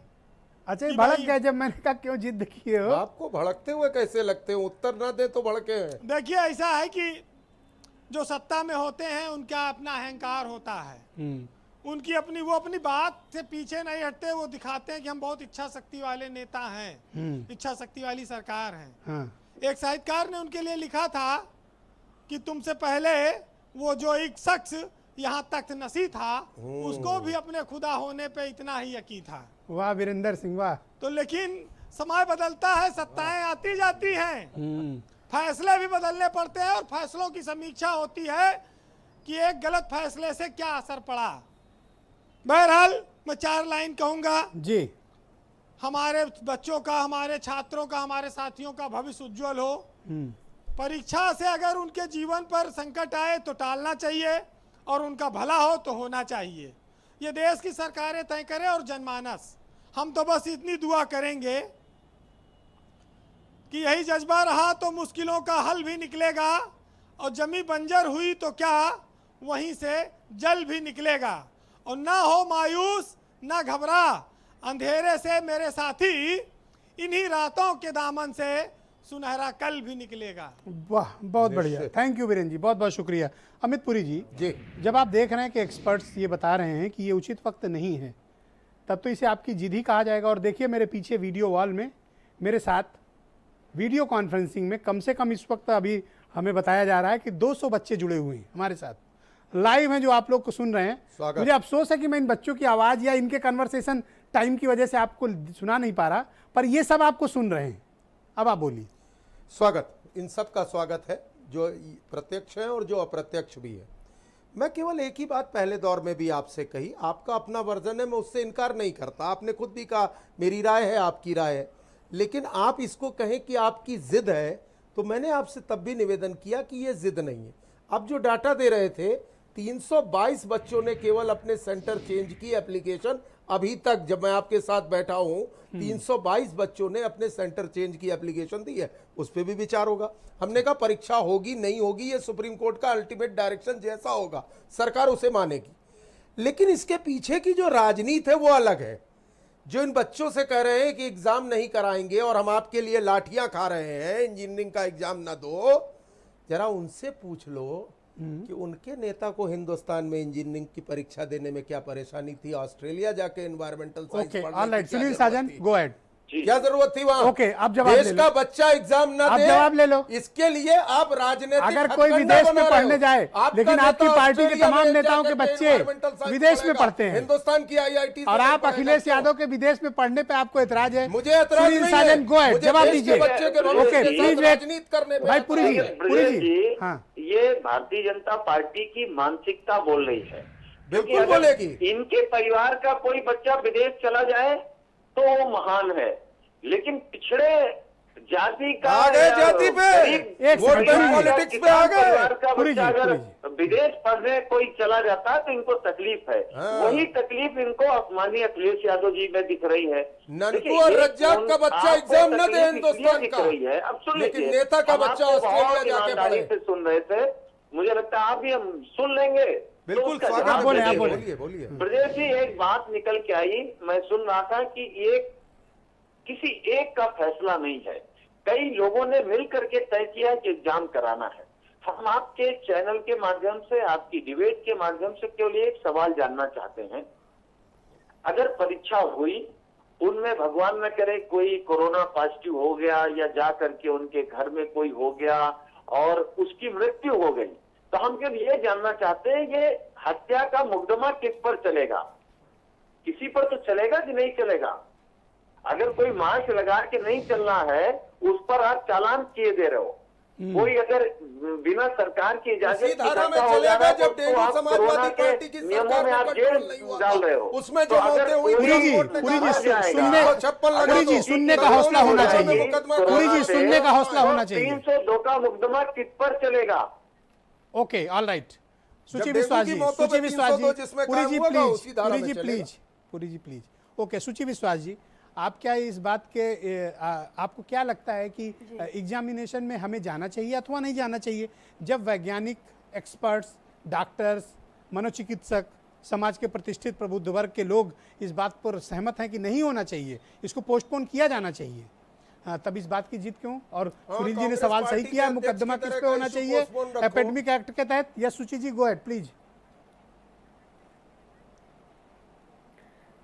अच्छा, भड़क गया जब मैंने कहा क्यों जिद किए हो? आपको भड़कते हुए कैसे लगते हो? उत्तर ना दे तो भड़के हैं। देखिए, ऐसा है कि जो सत्ता में होते हैं उनका अपना अहंकार होता है, उनकी अपनी, वो अपनी बात से पीछे नहीं हटते, वो दिखाते हैं कि हम बहुत इच्छा शक्ति वाले नेता हैं, इच्छा शक्ति वाली सरकार है। हाँ। एक साहित्यकार ने उनके लिए लिखा था कि तुमसे पहले वो जो एक शख्स यहाँ तख्त नसी था, उसको भी अपने खुदा होने पे इतना ही यकीन था। वाह वीरेंद्र सिंह, वाह। तो लेकिन समय बदलता है, सत्ताएं आती जाती हैं, फैसले भी बदलने पड़ते हैं, और फैसलों की समीक्षा होती है कि एक गलत फैसले से क्या असर पड़ा। बहरहाल मैं 4 लाइन कहूंगा जी। हमारे बच्चों का, हमारे छात्रों का, हमारे साथियों का भविष्य उज्जवल हो। परीक्षा से अगर उनके जीवन पर संकट आए तो टालना चाहिए, और उनका भला हो तो होना चाहिए। ये देश की सरकारें तय करें और जनमानस, हम तो बस इतनी दुआ करेंगे कि यही जज्बा रहा तो मुश्किलों का हल भी निकलेगा, और जमी बंजर हुई तो क्या वहीं से जल भी निकलेगा। और ना हो मायूस, ना घबरा, अंधेरे से मेरे साथी, इन्हीं रातों के दामन से सुनहरा कल भी निकलेगा। वाह, बहुत बढ़िया, थैंक यू वीरेंद्र जी, बहुत बहुत शुक्रिया। अमित पुरी जी, जब आप देख रहे हैं कि एक्सपर्ट्स ये बता रहे हैं कि ये उचित वक्त नहीं है, तब तो इसे आपकी जिद ही कहा जाएगा। और देखिए मेरे पीछे वीडियो वॉल में मेरे साथ वीडियो कॉन्फ्रेंसिंग में कम से कम इस वक्त अभी हमें बताया जा रहा है कि 200 बच्चे जुड़े हुए हैं हमारे साथ, लाइव हैं, जो आप लोग को सुन रहे हैं। मुझे अफसोस है कि मैं इन बच्चों की आवाज़ या इनके कन्वर्सेशन टाइम की वजह से आपको सुना नहीं पा रहा, पर ये सब आपको सुन रहे हैं। अब आप बोलिए। स्वागत, इन सब का स्वागत है, जो प्रत्यक्ष है और जो अप्रत्यक्ष भी है। मैं केवल एक ही बात पहले दौर में भी आपसे कही, आपका अपना वर्जन है, मैं उससे इनकार नहीं करता। आपने खुद भी कहा मेरी राय है, आपकी राय है, लेकिन आप इसको कहें कि आपकी जिद है, तो मैंने आपसे तब भी निवेदन किया कि ये जिद नहीं है। अब जो डाटा दे रहे थे, 322 बच्चों ने केवल अपने सेंटर चेंज की एप्लीकेशन, अभी तक जब मैं आपके साथ बैठा हूं 322 बच्चों ने अपने सेंटर चेंज की एप्लीकेशन दी है। उस पर भी विचार होगा। हमने कहा परीक्षा होगी नहीं होगी ये सुप्रीम कोर्ट का अल्टीमेट डायरेक्शन जैसा होगा, सरकार उसे मानेगी, लेकिन इसके पीछे की जो राजनीति है वो अलग है। जो इन बच्चों से कह रहे हैं कि एग्जाम नहीं कराएंगे और हम आपके लिए लाठियां खा रहे हैं, इंजीनियरिंग का एग्जाम ना दो, जरा उनसे पूछ लो कि उनके नेता को हिंदुस्तान में इंजीनियरिंग की परीक्षा देने में क्या परेशानी थी, ऑस्ट्रेलिया जाके एनवायरमेंटल साइंस पढ़ने की सुनील साजन, गो अहेड। क्या जरूरत थी वहां? ओके, अब जवाब देश का बच्चा एग्जाम ना दे, जवाब ले लो। इसके लिए आप राजनीतिक अगर कोई विदेश में पढ़ने जाए, लेकिन आपकी पार्टी के तमाम नेताओं के बच्चे विदेश में पढ़ते हैं, हिंदुस्तान की IIT, और आप अखिलेश यादव के विदेश में पढ़ने पे आपको एतराज है? मुझे एतराज नहीं है। साजन, गो अहेड, जवाब दीजिए। ओके, प्लीज राजनीति करने भाई पुरी जी, हाँ, ये भारतीय जनता पार्टी की मानसिकता बोल रही है। बिल्कुल बोलेगी। इनके परिवार का कोई बच्चा विदेश चला जाए तो वो महान है, लेकिन पिछड़े जाति का आ गए जाति पे, एक वोट सेकंड, बैंक पॉलिटिक्स पे आ गए। परिवार का पूरी बच्चा जी, अगर पूरी विदेश पढ़ने कोई चला जाता है तो इनको तकलीफ है। हाँ। वही तकलीफ इनको माननीय अखिलेश यादव जी में दिख रही है। ननकू देखिए, और ये रज्जाक का बच्चा आपको एग्जाम न दे तकलीफ हिंदुस्तान इसलिए का, दिख रही है। अब सुन लेकिन लीजिए, नेता का हम बच्चा आपको ऑस्ट्रेलिया बहुत जाके ईमानदारी पढ़े। से सुन रहे थे, मुझे लगता है आप भी हम सुन लेंगे। बिल्कुल तो उसका स्वागत जवाब है, बोले, देंगे। आप बोले। बोलिए बोलिए। ब्रजेश जी, एक बात निकल के आई, मैं सुन रहा था कि ये किसी एक का फैसला नहीं है, कई लोगों ने मिल करके तय किया कि एग्जाम कराना है। हम आपके चैनल के माध्यम से, आपकी डिबेट के माध्यम से केवल एक सवाल जानना चाहते हैं, अगर परीक्षा हुई, उनमें भगवान न करे कोई कोरोना पॉजिटिव हो गया या जा करके उनके घर में कोई हो गया और उसकी मृत्यु हो गई, तो हम केवल ये जानना चाहते हैं ये हत्या का मुकदमा किस पर चलेगा? किसी पर तो चलेगा कि नहीं चलेगा? अगर कोई मास्क लगा के नहीं चलना है, उस पर आप चालान किए दे रहे हो। कोई अगर बिना सरकार की इजाजत उसी की धारा में इकट्ठा हो चलेगा जा रहा है, जब तो डेंगू आप समाजवादी कोरोना के पार्टी की नियमों सरकार में में आप कंट्रोल नहीं हुआ जेल डाल रहे हो। उसमें तो जो अगर मौतें हुई, पुरी जी, कोर्ट ने पुरी कहा, जी, जाएगा। सुनने, तो छप्पन लगा पुरी जी, दो। सुनने का हौसला होना चाहिए। मुकदमा पुरी जी, करा सुनने का दे। हौसला होना चाहिए। 302 का मुकदमा किस पर चलेगा? Okay, all right. सुची डेंगू विश्वास की जी, मौतों सुची पे विश्वास 302 जी, जिसमें पुरी काम जी हुआ था, उसी प्लीज, धारा पुरी में जी चलेगा। Please, Puri ji please. Okay, Suchi Vishwas जी, आप क्या इस बात के आपको क्या लगता है कि एग्जामिनेशन में हमें जाना चाहिए अथवा नहीं जाना चाहिए? जब वैज्ञानिक, एक्सपर्ट्स, डॉक्टर्स, मनोचिकित्सक, समाज के प्रतिष्ठित प्रबुद्ध वर्ग के लोग इस बात पर सहमत हैं कि नहीं होना चाहिए, इसको पोस्टपोन किया जाना चाहिए, तब इस बात की जीत क्यों? और सुनील जी ने कांग्रेस सवाल पार्टी सही किया, के अध्यक्ष मुकदमा की किस तरह पे का होना इशू चाहिए पोस्टपोन रखो। एपेडेमिक एक्ट के तहत? यस सुची जी, गो अहेड प्लीज।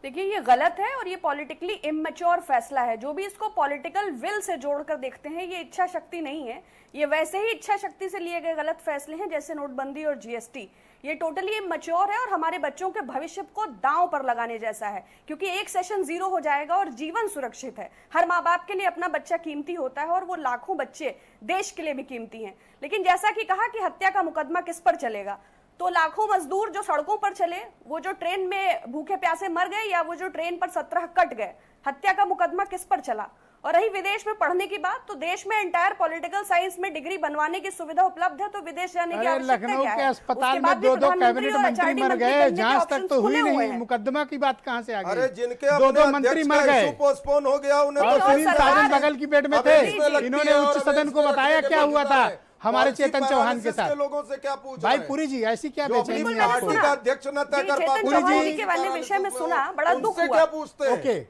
देखिए, ये गलत है और ये पॉलिटिकली इमेच्योर फैसला है। जो भी इसको पॉलिटिकल विल से जोड़कर देखते हैं, ये इच्छा शक्ति नहीं है, ये वैसे ही इच्छा शक्ति से लिए गए गलत फैसले हैं जैसे नोटबंदी और जीएसटी। ये टोटली इमेच्योर है और हमारे बच्चों के भविष्य को दांव पर लगाने जैसा है, क्योंकि एक सेशन जीरो हो जाएगा और जीवन सुरक्षित है। हर माँ बाप के लिए अपना बच्चा कीमती होता है और वो लाखों बच्चे देश के लिए भी कीमती हैं। लेकिन जैसा कि कहा कि हत्या का मुकदमा किस पर चलेगा, तो लाखों मजदूर जो सड़कों पर चले, वो जो ट्रेन में भूखे प्यासे मर गए, या वो जो ट्रेन पर 17 कट गए, हत्या का मुकदमा किस पर चला? और रही विदेश में पढ़ने की बात, तो देश में एंटायर पॉलिटिकल साइंस में डिग्री बनवाने की सुविधा उपलब्ध है, तो विदेश जाने की आवश्यकता लखनऊ क्या के है? अस्पताल उसके बाद में भी 2 प्रधानमंत्री कैबिनेट और मंत्री HRD मर मंत्री गए, बनने के जांच तक ऑप्शंस तो हुई खुले हुए नहीं, हैं। मुकदमा की बात कहां से आ अरे गई? जिनके 2 अपने मंत्री अध्यक्ष मर का गए इशू पोस्टपोन हो गया, उन्हें और तो सुनील सरकार- साजन बगल की बेड में अब थे, इसमें लगती इन्होंने है उच्च और सदन को इसमें बताया रखने के क्या बाद हुआ था है। हमारे पॉलिसी चेतन चौहान के पैरालिसिस साथ। लोगों से क्या पूछ भाई रहे हैं? पुरी जी, ऐसी क्या जो अपनी बेचैनी है पार्टी आपको? का अध्यक्ष न तय जी, कर चेतन पाते, चौहान जी के वाले विषय में सुना, बड़ा दुख उनसे हुआ। क्या पूछते हैं? Okay,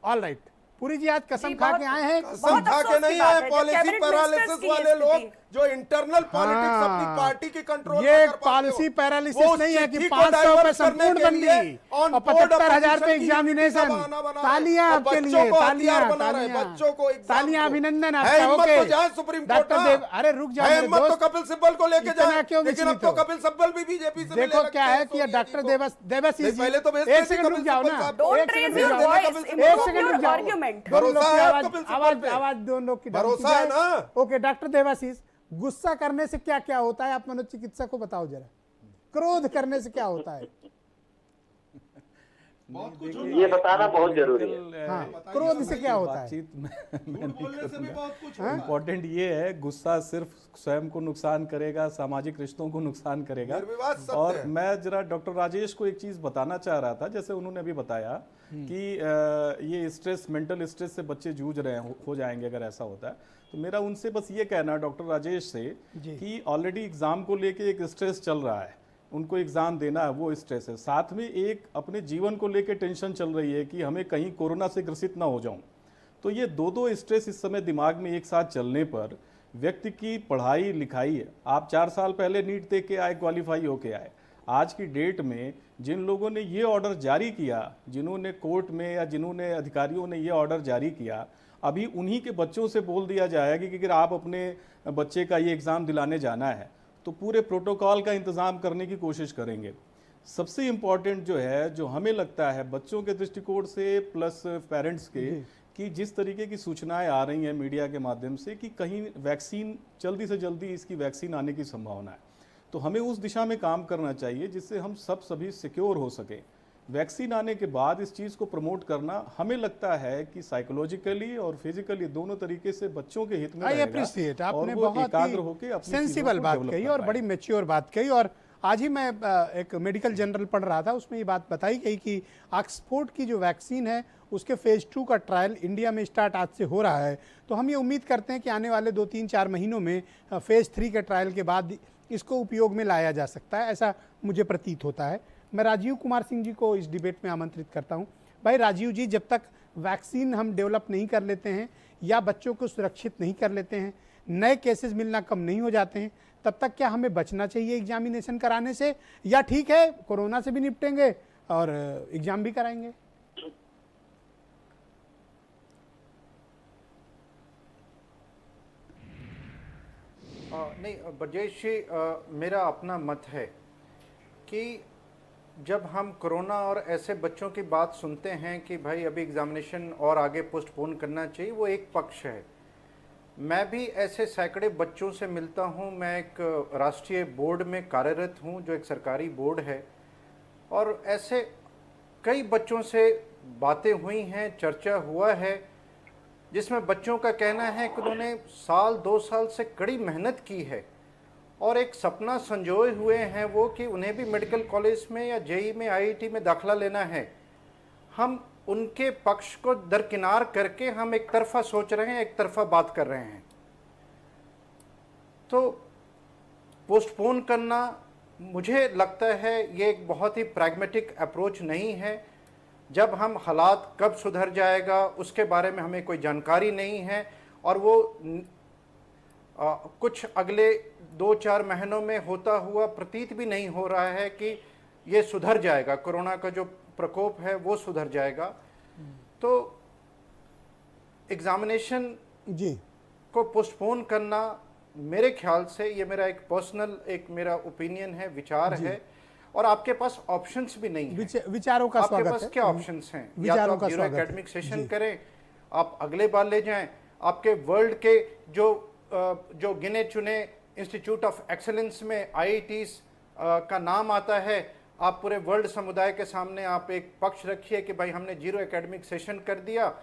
all right. Puri ji, आज कसम जी, खा बहुत- के आए हैं? कसम बहुत खा अफसोस के की नहीं बात आए, है, जब पॉलिसी कैबिनेट पैरालिसिस मिनिस्टर्स की वाले ये लोग स्थिति। जो इंटरनल पॉलिटिक्स हाँ। अपनी पार्टी की कंट्रोल ये कर पाते हो। पॉलिसी पैरालिसिस वो नहीं है कि चिट्ठी को 500 पे डाइवर्ट करने संपूर्ण के बंदी लिए और on board 75,000 पे opposition की एग्जामिनेशन। यूनिटी का बहाना बना रहे हैं। तालियां और आपके बच्चों लिए, को तालियां, हथियार बना रहे हैं, तालियां। बच्चों को एग्जाम तालियां, को। अभिनंदन है आपका। हिम्मत ओके तो जाए सुप्रीम कोर्ट डॉक्टर ना। देव, अरे रुक जाओ है मेरे हिम्मत तो दोस्त, कपिल सिब्बल को लेके इतना जाए, क्यों लेकिन अब विचलित तो हो? कपिल सिब्बल भी बीजेपी से देखो क्या है कि ये डॉक्टर देवाशीष जी, पहले तो भेजते एक थे सेकंड रुक कपिल जाओ सिब्बल ना, साहब। Don't एक raise सेकंड your रुक जाओ, voice, एक improve सेकंड your रुक जाओ। argument. दोनों लोग भरोसा की है आवाज कपिल सिब्बल आवाज पे। आवाज दोनों लोग की डाउन की भरोसा है जाए। ना? ओके डॉक्टर देवाशीष, गुस्सा करने से क्या क्या होता है, आप मनोचिकित्सक को बताओ जरा। क्रोध करने से क्या होता है? ये बताना बहुत जरूरी है। हाँ, क्रोध से क्या होता है? बातचीत में इम्पोर्टेंट ये है, गुस्सा सिर्फ स्वयं को नुकसान करेगा, सामाजिक रिश्तों को नुकसान करेगा। निर्विवाद सत्य और है। मैं जरा डॉक्टर राजेश को एक चीज बताना चाह रहा था, जैसे उन्होंने अभी बताया कि ये स्ट्रेस, मेंटल स्ट्रेस से बच्चे जूझ रहे हो जाएंगे अगर ऐसा होता है, तो मेरा उनसे बस ये कहना है डॉक्टर राजेश से कि ऑलरेडी एग्जाम को लेके एक स्ट्रेस चल रहा है, उनको एग्जाम देना है, वो स्ट्रेस है। साथ में एक अपने जीवन को लेके टेंशन चल रही है कि हमें कहीं कोरोना से ग्रसित ना हो जाऊं। तो ये दो स्ट्रेस इस समय दिमाग में एक साथ चलने पर व्यक्ति की पढ़ाई लिखाई है। आप 4 साल पहले नीट दे के आए, क्वालिफाई होके आए, आज की डेट में जिन लोगों ने ये ऑर्डर जारी किया, जिन्होंने कोर्ट में या जिन्होंने अधिकारियों ने ये ऑर्डर जारी किया, अभी उन्हीं के बच्चों से बोल दिया जाएगा कि अगर आप अपने बच्चे का ये एग्ज़ाम दिलाने जाना है तो पूरे प्रोटोकॉल का इंतज़ाम करने की कोशिश करेंगे। सबसे इम्पॉर्टेंट जो है, जो हमें लगता है बच्चों के दृष्टिकोण से प्लस पेरेंट्स के, कि जिस तरीके की सूचनाएं आ रही हैं मीडिया के माध्यम से कि कहीं वैक्सीन जल्दी से जल्दी इसकी वैक्सीन आने की संभावना है, तो हमें उस दिशा में काम करना चाहिए जिससे हम सभी सिक्योर हो सकें। वैक्सीन आने के बाद इस चीज़ को प्रमोट करना हमें लगता है कि साइकोलॉजिकली और फिजिकली दोनों तरीके से बच्चों के हित में आई रहेगा। अप्रिशिएट, और आपने वो बहुत एकाग्र ही होकर अपनी सेंसिबल चीज़ों को बात डेवलप कही कर और पाएं। बड़ी मैच्योर बात कही। और आज ही मैं एक मेडिकल जर्नल पढ़ रहा था, उसमें ये बात बताई गई कि ऑक्सफोर्ड की जो वैक्सीन है उसके फेज़ 2 का ट्रायल इंडिया में स्टार्ट आज से हो रहा है। तो हम ये उम्मीद करते हैं कि आने वाले 2-3-4 महीनों में फेज़ 3 के ट्रायल के बाद इसको उपयोग में लाया जा सकता है, ऐसा मुझे प्रतीत होता है। मैं राजीव कुमार सिंह जी को इस डिबेट में आमंत्रित करता हूं। भाई राजीव जी, जब तक वैक्सीन हम डेवलप नहीं कर लेते हैं या बच्चों को सुरक्षित नहीं कर लेते हैं, नए केसेस मिलना कम नहीं हो जाते हैं, तब तक क्या हमें बचना चाहिए एग्जामिनेशन कराने से, या ठीक है कोरोना से भी निपटेंगे और एग्जाम भी कराएंगे? नहीं ब्रजेश जी, मेरा अपना मत है कि जब हम कोरोना और ऐसे बच्चों की बात सुनते हैं कि भाई अभी एग्जामिनेशन और आगे पोस्टपोन करना चाहिए, वो एक पक्ष है। मैं भी ऐसे सैकड़े बच्चों से मिलता हूं। मैं एक राष्ट्रीय बोर्ड में कार्यरत हूं जो एक सरकारी बोर्ड है, और ऐसे कई बच्चों से बातें हुई हैं, चर्चा हुआ है, जिसमें बच्चों का कहना है कि उन्होंने 1-2 साल से कड़ी मेहनत की है और एक सपना संजोए हुए हैं वो कि उन्हें भी मेडिकल कॉलेज में या जेई में, आईआईटी में दाखिला लेना है। हम उनके पक्ष को दरकिनार करके हम एक तरफा सोच रहे हैं, एक तरफा बात कर रहे हैं। तो पोस्टपोन करना मुझे लगता है ये एक बहुत ही प्रैग्मेटिक अप्रोच नहीं है। जब हम हालात कब सुधर जाएगा उसके बारे में हमें कोई जानकारी नहीं है, और वो कुछ अगले 2-4 महीनों में होता हुआ प्रतीत भी नहीं हो रहा है कि ये सुधर जाएगा, कोरोना का जो प्रकोप है वो सुधर जाएगा। तो एग्जामिनेशन जी को पोस्टपोन करना मेरे ख्याल से, ये मेरा एक पर्सनल एक मेरा ओपिनियन है, विचार है, और आपके पास ऑप्शंस भी नहीं है। विचारों का स्वागत है। आपके पास क्या ऑप्शंस हैं? या तो विचारों आप का जीरो स्वागत है। एकेडमिक सेशन करें, आप अगले बार ले जाएं, आपके वर्ल्ड के जो गिने चुने इंस्टीट्यूट ऑफ एक्सेलेंस में आईआईटीज का नाम आता है, आप पूरे वर्ल्ड समुदाय के सामने आप एक पक्ष रखिए कि भाई हमने जीरो एकेडमिक सेशन कर दिया,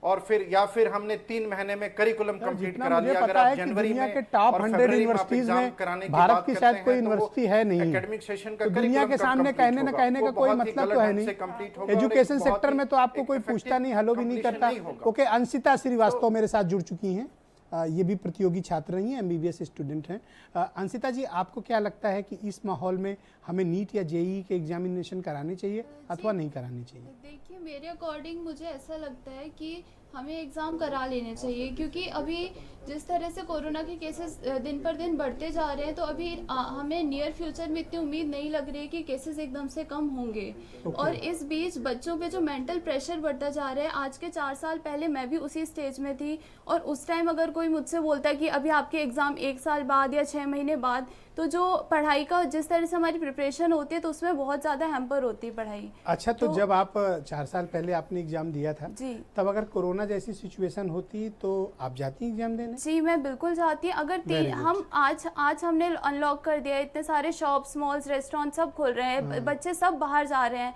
और फिर हमने 3 महीने में करिकुलम कंप्लीट करा दिया। अगर आप जनवरी में के टॉप और 100 फरवरी में आप यूनिवर्सिटीज एग्जाम में कराने की भारत बात की करते शायद हैं, कोई तो वो यूनिवर्सिटी है नहीं। एकेडमिक सेशन का तो दुनिया के सामने कहने न कहने का कोई मतलब तो है नहीं। एजुकेशन सेक्टर में तो आपको कोई पूछता नहीं, हेलो भी नहीं करता। ओके, अंशिता श्रीवास्तव मेरे साथ जुड़ चुकी हैं, ये भी प्रतियोगी छात्र रही हैं, एमबीबीएस स्टूडेंट हैं। अंशिता जी, आपको क्या लगता है कि इस माहौल में हमें नीट या जेईई के एग्जामिनेशन कराने चाहिए अथवा नहीं कराने चाहिए? देखिए, मेरे अकॉर्डिंग मुझे ऐसा लगता है कि हमें एग्ज़ाम करा लेने चाहिए, क्योंकि अभी जिस तरह से कोरोना के केसेस दिन पर दिन बढ़ते जा रहे हैं, तो अभी हमें नियर फ्यूचर में इतनी उम्मीद नहीं लग रही है कि केसेस एकदम से कम होंगे। और इस बीच बच्चों पे जो मेंटल प्रेशर बढ़ता जा रहा है, आज के 4 साल पहले मैं भी उसी स्टेज में थी, और उस टाइम अगर कोई मुझसे बोलता है कि अभी आपके एग्ज़ाम 1 साल बाद या 6 महीने बाद, तो जो पढ़ाई का जिस तरह से हमारी प्रिपरेशन होती है, तो उसमें बहुत ज़्यादा हैम्पर होती है पढ़ाई। अच्छा, तो जब आप 4 साल पहले आपने एग्जाम दिया था जी, तब अगर कोरोना जैसी सिचुएशन होती तो आप जाती एग्जाम देने? जी, मैं बिल्कुल जाती। अगर हम आज हमने अनलॉक कर दिया, इतने सारे शॉप्स, मॉल्स, रेस्टोरेंट सब खुल रहे हैं, बच्चे सब बाहर जा रहे हैं,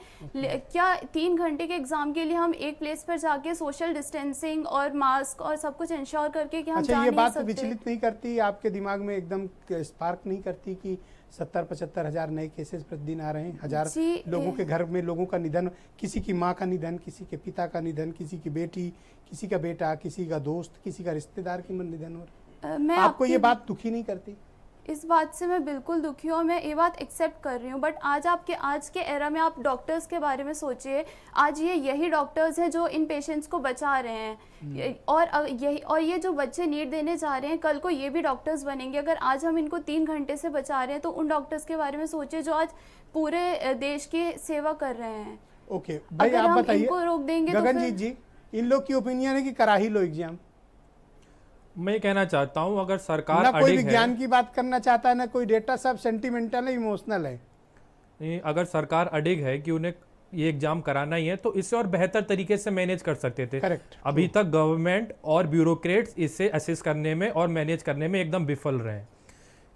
क्या 3 घंटे के एग्जाम के लिए हम एक प्लेस पर जाके सोशल डिस्टेंसिंग और मास्क और सब कुछ इंश्योर करके कि हम अच्छा, जा ये नहीं बात सकते? विचलित नहीं करती आपके दिमाग में, एकदम स्पार्क नहीं करती कि 70-75 हज़ार नए केसेस प्रतिदिन आ रहे हैं, हजार लोगों के घर में लोगों का निधन, किसी की माँ का निधन, किसी के पिता का निधन, किसी की बेटी, किसी का बेटा, किसी का दोस्त, किसी का रिश्तेदार की निधन हो रहा है। आपको ये बात दुखी नहीं करती? इस बात से मैं बिल्कुल दुखी हूँ, मैं ये बात एक्सेप्ट कर रही हूँ, बट आज के एरा में आप डॉक्टर्स के बारे में सोचिए। आज यही डॉक्टर्स हैं जो इन पेशेंट्स को बचा रहे हैं, और ये जो बच्चे नीट देने जा रहे हैं, कल को ये भी डॉक्टर्स बनेंगे। अगर आज हम इनको 3 घंटे से बचा रहे हैं, तो उन डॉक्टर्स के बारे में सोचिए जो आज पूरे देश की सेवा कर रहे हैं। ओके भाई, आप बताइए, इनको रोक देंगे गगनजीत जी, इन लोग की ओपिनियन है कि करा ही लो एग्जाम। मैं कहना चाहता हूं, अगर सरकार ना कोई विज्ञान की बात करना चाहता है, ना कोई डेटा, सब सेंटिमेंटल है, इमोशनल है। अगर सरकार अडिग है कि उन्हें ये एग्जाम कराना ही है, तो इसे और बेहतर तरीके से मैनेज कर सकते थे। करेक्ट। अभी तक गवर्नमेंट और ब्यूरोक्रेट्स इसे असेस करने में और मैनेज करने में एकदम विफल रहे हैं।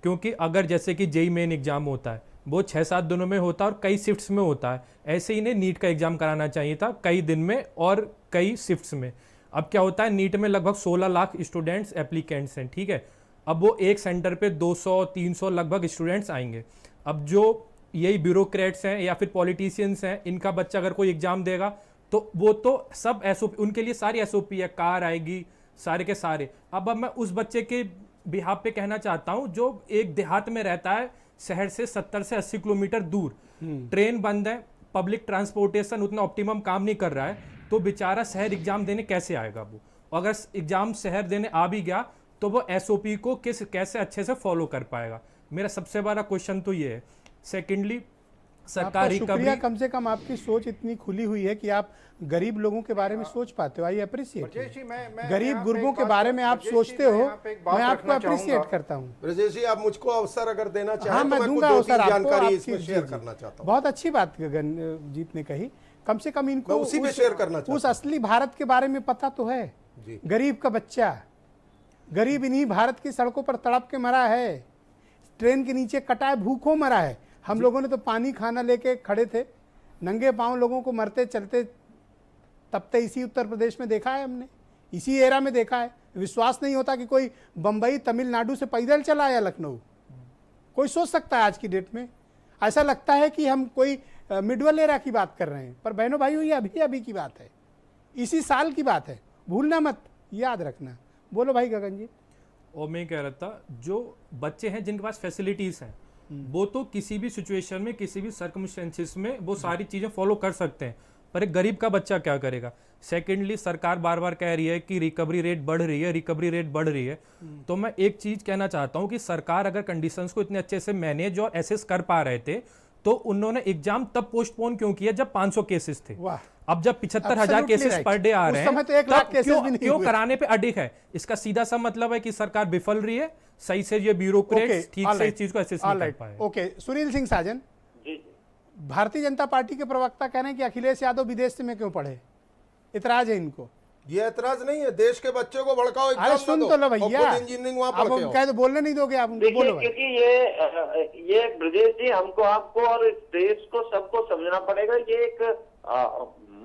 क्योंकि अगर जैसे कि जेईई मेन एग्जाम होता है, वो 6-7 दिनों में होता है और कई शिफ्ट्स में होता है। ऐसे ही इन्हें नीट का एग्ज़ाम कराना चाहिए था कई दिन में और कई शिफ्ट्स में। अब क्या होता है, नीट में लगभग 16 लाख स्टूडेंट्स एप्लीकेंट्स हैं, ठीक है। अब वो एक सेंटर पे 200-300 लगभग स्टूडेंट्स आएंगे। अब जो यही ब्यूरोक्रेट्स हैं या फिर पॉलिटिशियंस हैं, इनका बच्चा अगर कोई एग्ज़ाम देगा तो वो तो सब SOP, उनके लिए सारी SOP है, कार आएगी सारे के सारे। अब मैं उस बच्चे के बिहाफ पे कहना चाहता हूँ जो एक देहात में रहता है, शहर से 70 से 80 किलोमीटर दूर, ट्रेन बंद है, पब्लिक ट्रांसपोर्टेशन उतना ऑप्टिमम काम नहीं कर रहा है, तो बेचारा शहर एग्जाम देने कैसे आएगा वो? अगर एग्जाम शहर देने आ भी गया तो वो SOP को कैसे अच्छे से फॉलो कर पाएगा? मेरा सबसे बड़ा क्वेश्चन तो ये है। सेकेंडली, सरकारी शुक्रिया, कम से कम आपकी सोच इतनी खुली हुई है कि आप गरीब लोगों के बारे में सोच पाते हो। आई अप्रिशिएट, गरीब गुरबों के बारे में आप सोचते हो, मैं आपको अप्रिशिएट करता हूँ। ब्रजेश जी, आप मुझको अवसर अगर देना चाहें हाँ, तो मैं दूंगा अवसर आपको, जानकारी इसमें शेयर करना चाहता हूँ। बहुत अच्छी बात गगनजीत ने कही। कम से कम इनको उसी में शेयर करना चाहता हूं। उस असली भारत के बारे में पता तो है। गरीब का बच्चा, गरीब इन्हीं भारत की सड़कों पर तड़प के मरा है, ट्रेन के नीचे कटा है, भूखों मरा है। हम लोगों ने तो पानी खाना लेके खड़े थे, नंगे पांव लोगों को मरते चलते तपते इसी उत्तर प्रदेश में देखा है हमने, इसी एरा में देखा है। विश्वास नहीं होता कि कोई बंबई तमिलनाडु से पैदल चला या लखनऊ। कोई सोच सकता है आज की डेट में? ऐसा लगता है कि हम कोई मिडवल एरा की बात कर रहे हैं, पर बहनों भाइयों ये अभी की बात है, इसी साल की बात है, भूलना मत, याद रखना। बोलो भाई गगन जी। और मैं कह रहा था, जो बच्चे हैं जिनके पास फैसिलिटीज हैं वो तो किसी भी सिचुएशन में, किसी भी सर्कमस्टेंसेस में वो सारी चीजें फॉलो कर सकते हैं, पर एक गरीब का बच्चा क्या करेगा? सेकेंडली, सरकार बार बार कह रही है कि रिकवरी रेट बढ़ रही है, रिकवरी रेट बढ़ रही है। तो मैं एक चीज कहना चाहता हूं कि सरकार अगर कंडीशंस को इतने अच्छे से मैनेज और एसेस कर पा रहे थे तो उन्होंने एग्जाम तब पोस्टपोन क्यों किया जब 500 केसेस थे? अब जब 75,000 केसेस पर डे आ रहे हैं तो 1 लाख केसेस भी नहीं क्यों कराने पे अडिग है? इसका सीधा सा मतलब है कि सरकार विफल रही है, सही से ये ब्यूरोक्रेट्स ठीक से इस चीज को एसेस नहीं कर पाए। ओके, सुनील सिंह साजन, भारतीय जनता पार्टी के प्रवक्ता कह रहे हैं कि अखिलेश यादव विदेश में क्यों पढ़े? इतराज है इनको। ये एतराज नहीं है, देश के बच्चे को भड़काओ। अरे सुन तो लो भैया, इंजीनियरिंग वहां आप कह तो बोलने नहीं दोगे आप उनको? बोलो भाई। क्योंकि ये ब्रजेश जी, हमको आपको और इस देश को सबको समझना पड़ेगा, ये एक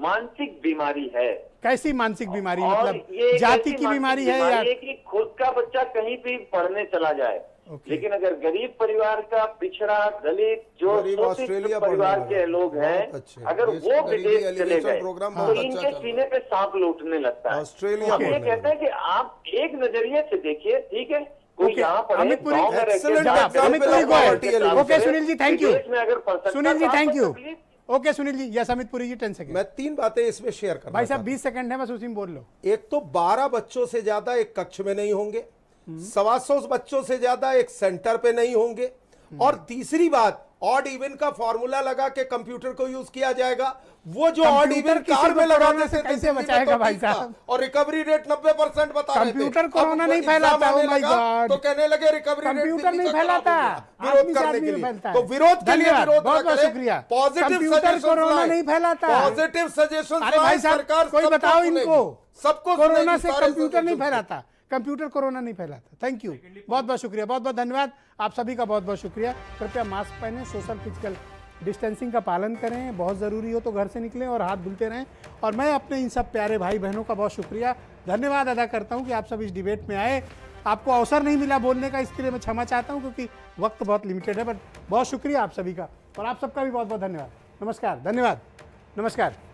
मानसिक बीमारी है। कैसी मानसिक बीमारी? मतलब जाति की बीमारी है या कि खुद का बच्चा कहीं भी पढ़ने चला जाए, लेकिन अगर गरीब परिवार का, पिछड़ा, दलित, जो शोषित परिवार के लोग हैं, अगर वो विदेश चले गए तो इनके सीने पे सांप लौटने लगता है। हम ये कहते हैं कि आप एक नजरिए से देखिए, ठीक है, कोई यहाँ पढ़े, गाँव में रहते। Okay Sunil ji, thank you. अगर Sunil ji, thank you. Okay Sunil ji, yes Amit Puri ji, 10 second. मैं 3 बातें इसमें शेयर करना भाई साहब, 20 सेकंड है, बस उसी में बोल लो। एक तो 12 बच्चों से ज्यादा एक कक्ष में नहीं होंगे, 125 बच्चों से ज्यादा एक सेंटर पे नहीं होंगे, और तीसरी बात, ऑड इवन का फॉर्मूला लगा के कंप्यूटर को यूज किया जाएगा। वो जो ऑड इवन कार में लगाने से कैसे बचाएगा भाई साहब? और रिकवरी रेट 90% बता रहे थे। कंप्यूटर कोरोना नहीं फैलाता, ओह माय गॉड। तो कहने लगे रिकवरी रेट कंप्यूटर नहीं फैलाता, विरोध करने के लिए। तो विरोध के लिए विरोध, बहुत बहुत शुक्रिया। कंप्यूटर कोरोना नहीं फैलाता, पॉजिटिव सजेशन। अरे भाई साहब, कोई बताओ इनको, सबको कोरोना से कंप्यूटर नहीं फैलाता, कंप्यूटर कोरोना नहीं फैलाता। थैंक यू, बहुत बहुत शुक्रिया, बहुत बहुत धन्यवाद आप सभी का, बहुत बहुत शुक्रिया। कृपया मास्क पहनें, सोशल फिजिकल डिस्टेंसिंग का पालन करें, बहुत ज़रूरी हो तो घर से निकलें और हाथ धुलते रहें। और मैं अपने इन सब प्यारे भाई बहनों का बहुत शुक्रिया, धन्यवाद अदा करता हूं कि आप सब इस डिबेट में आए। आपको अवसर नहीं मिला बोलने का, इसके लिए मैं क्षमा चाहता हूं क्योंकि वक्त बहुत लिमिटेड है, बट बहुत शुक्रिया आप सभी का, और आप सबका भी बहुत बहुत धन्यवाद। नमस्कार, धन्यवाद, नमस्कार।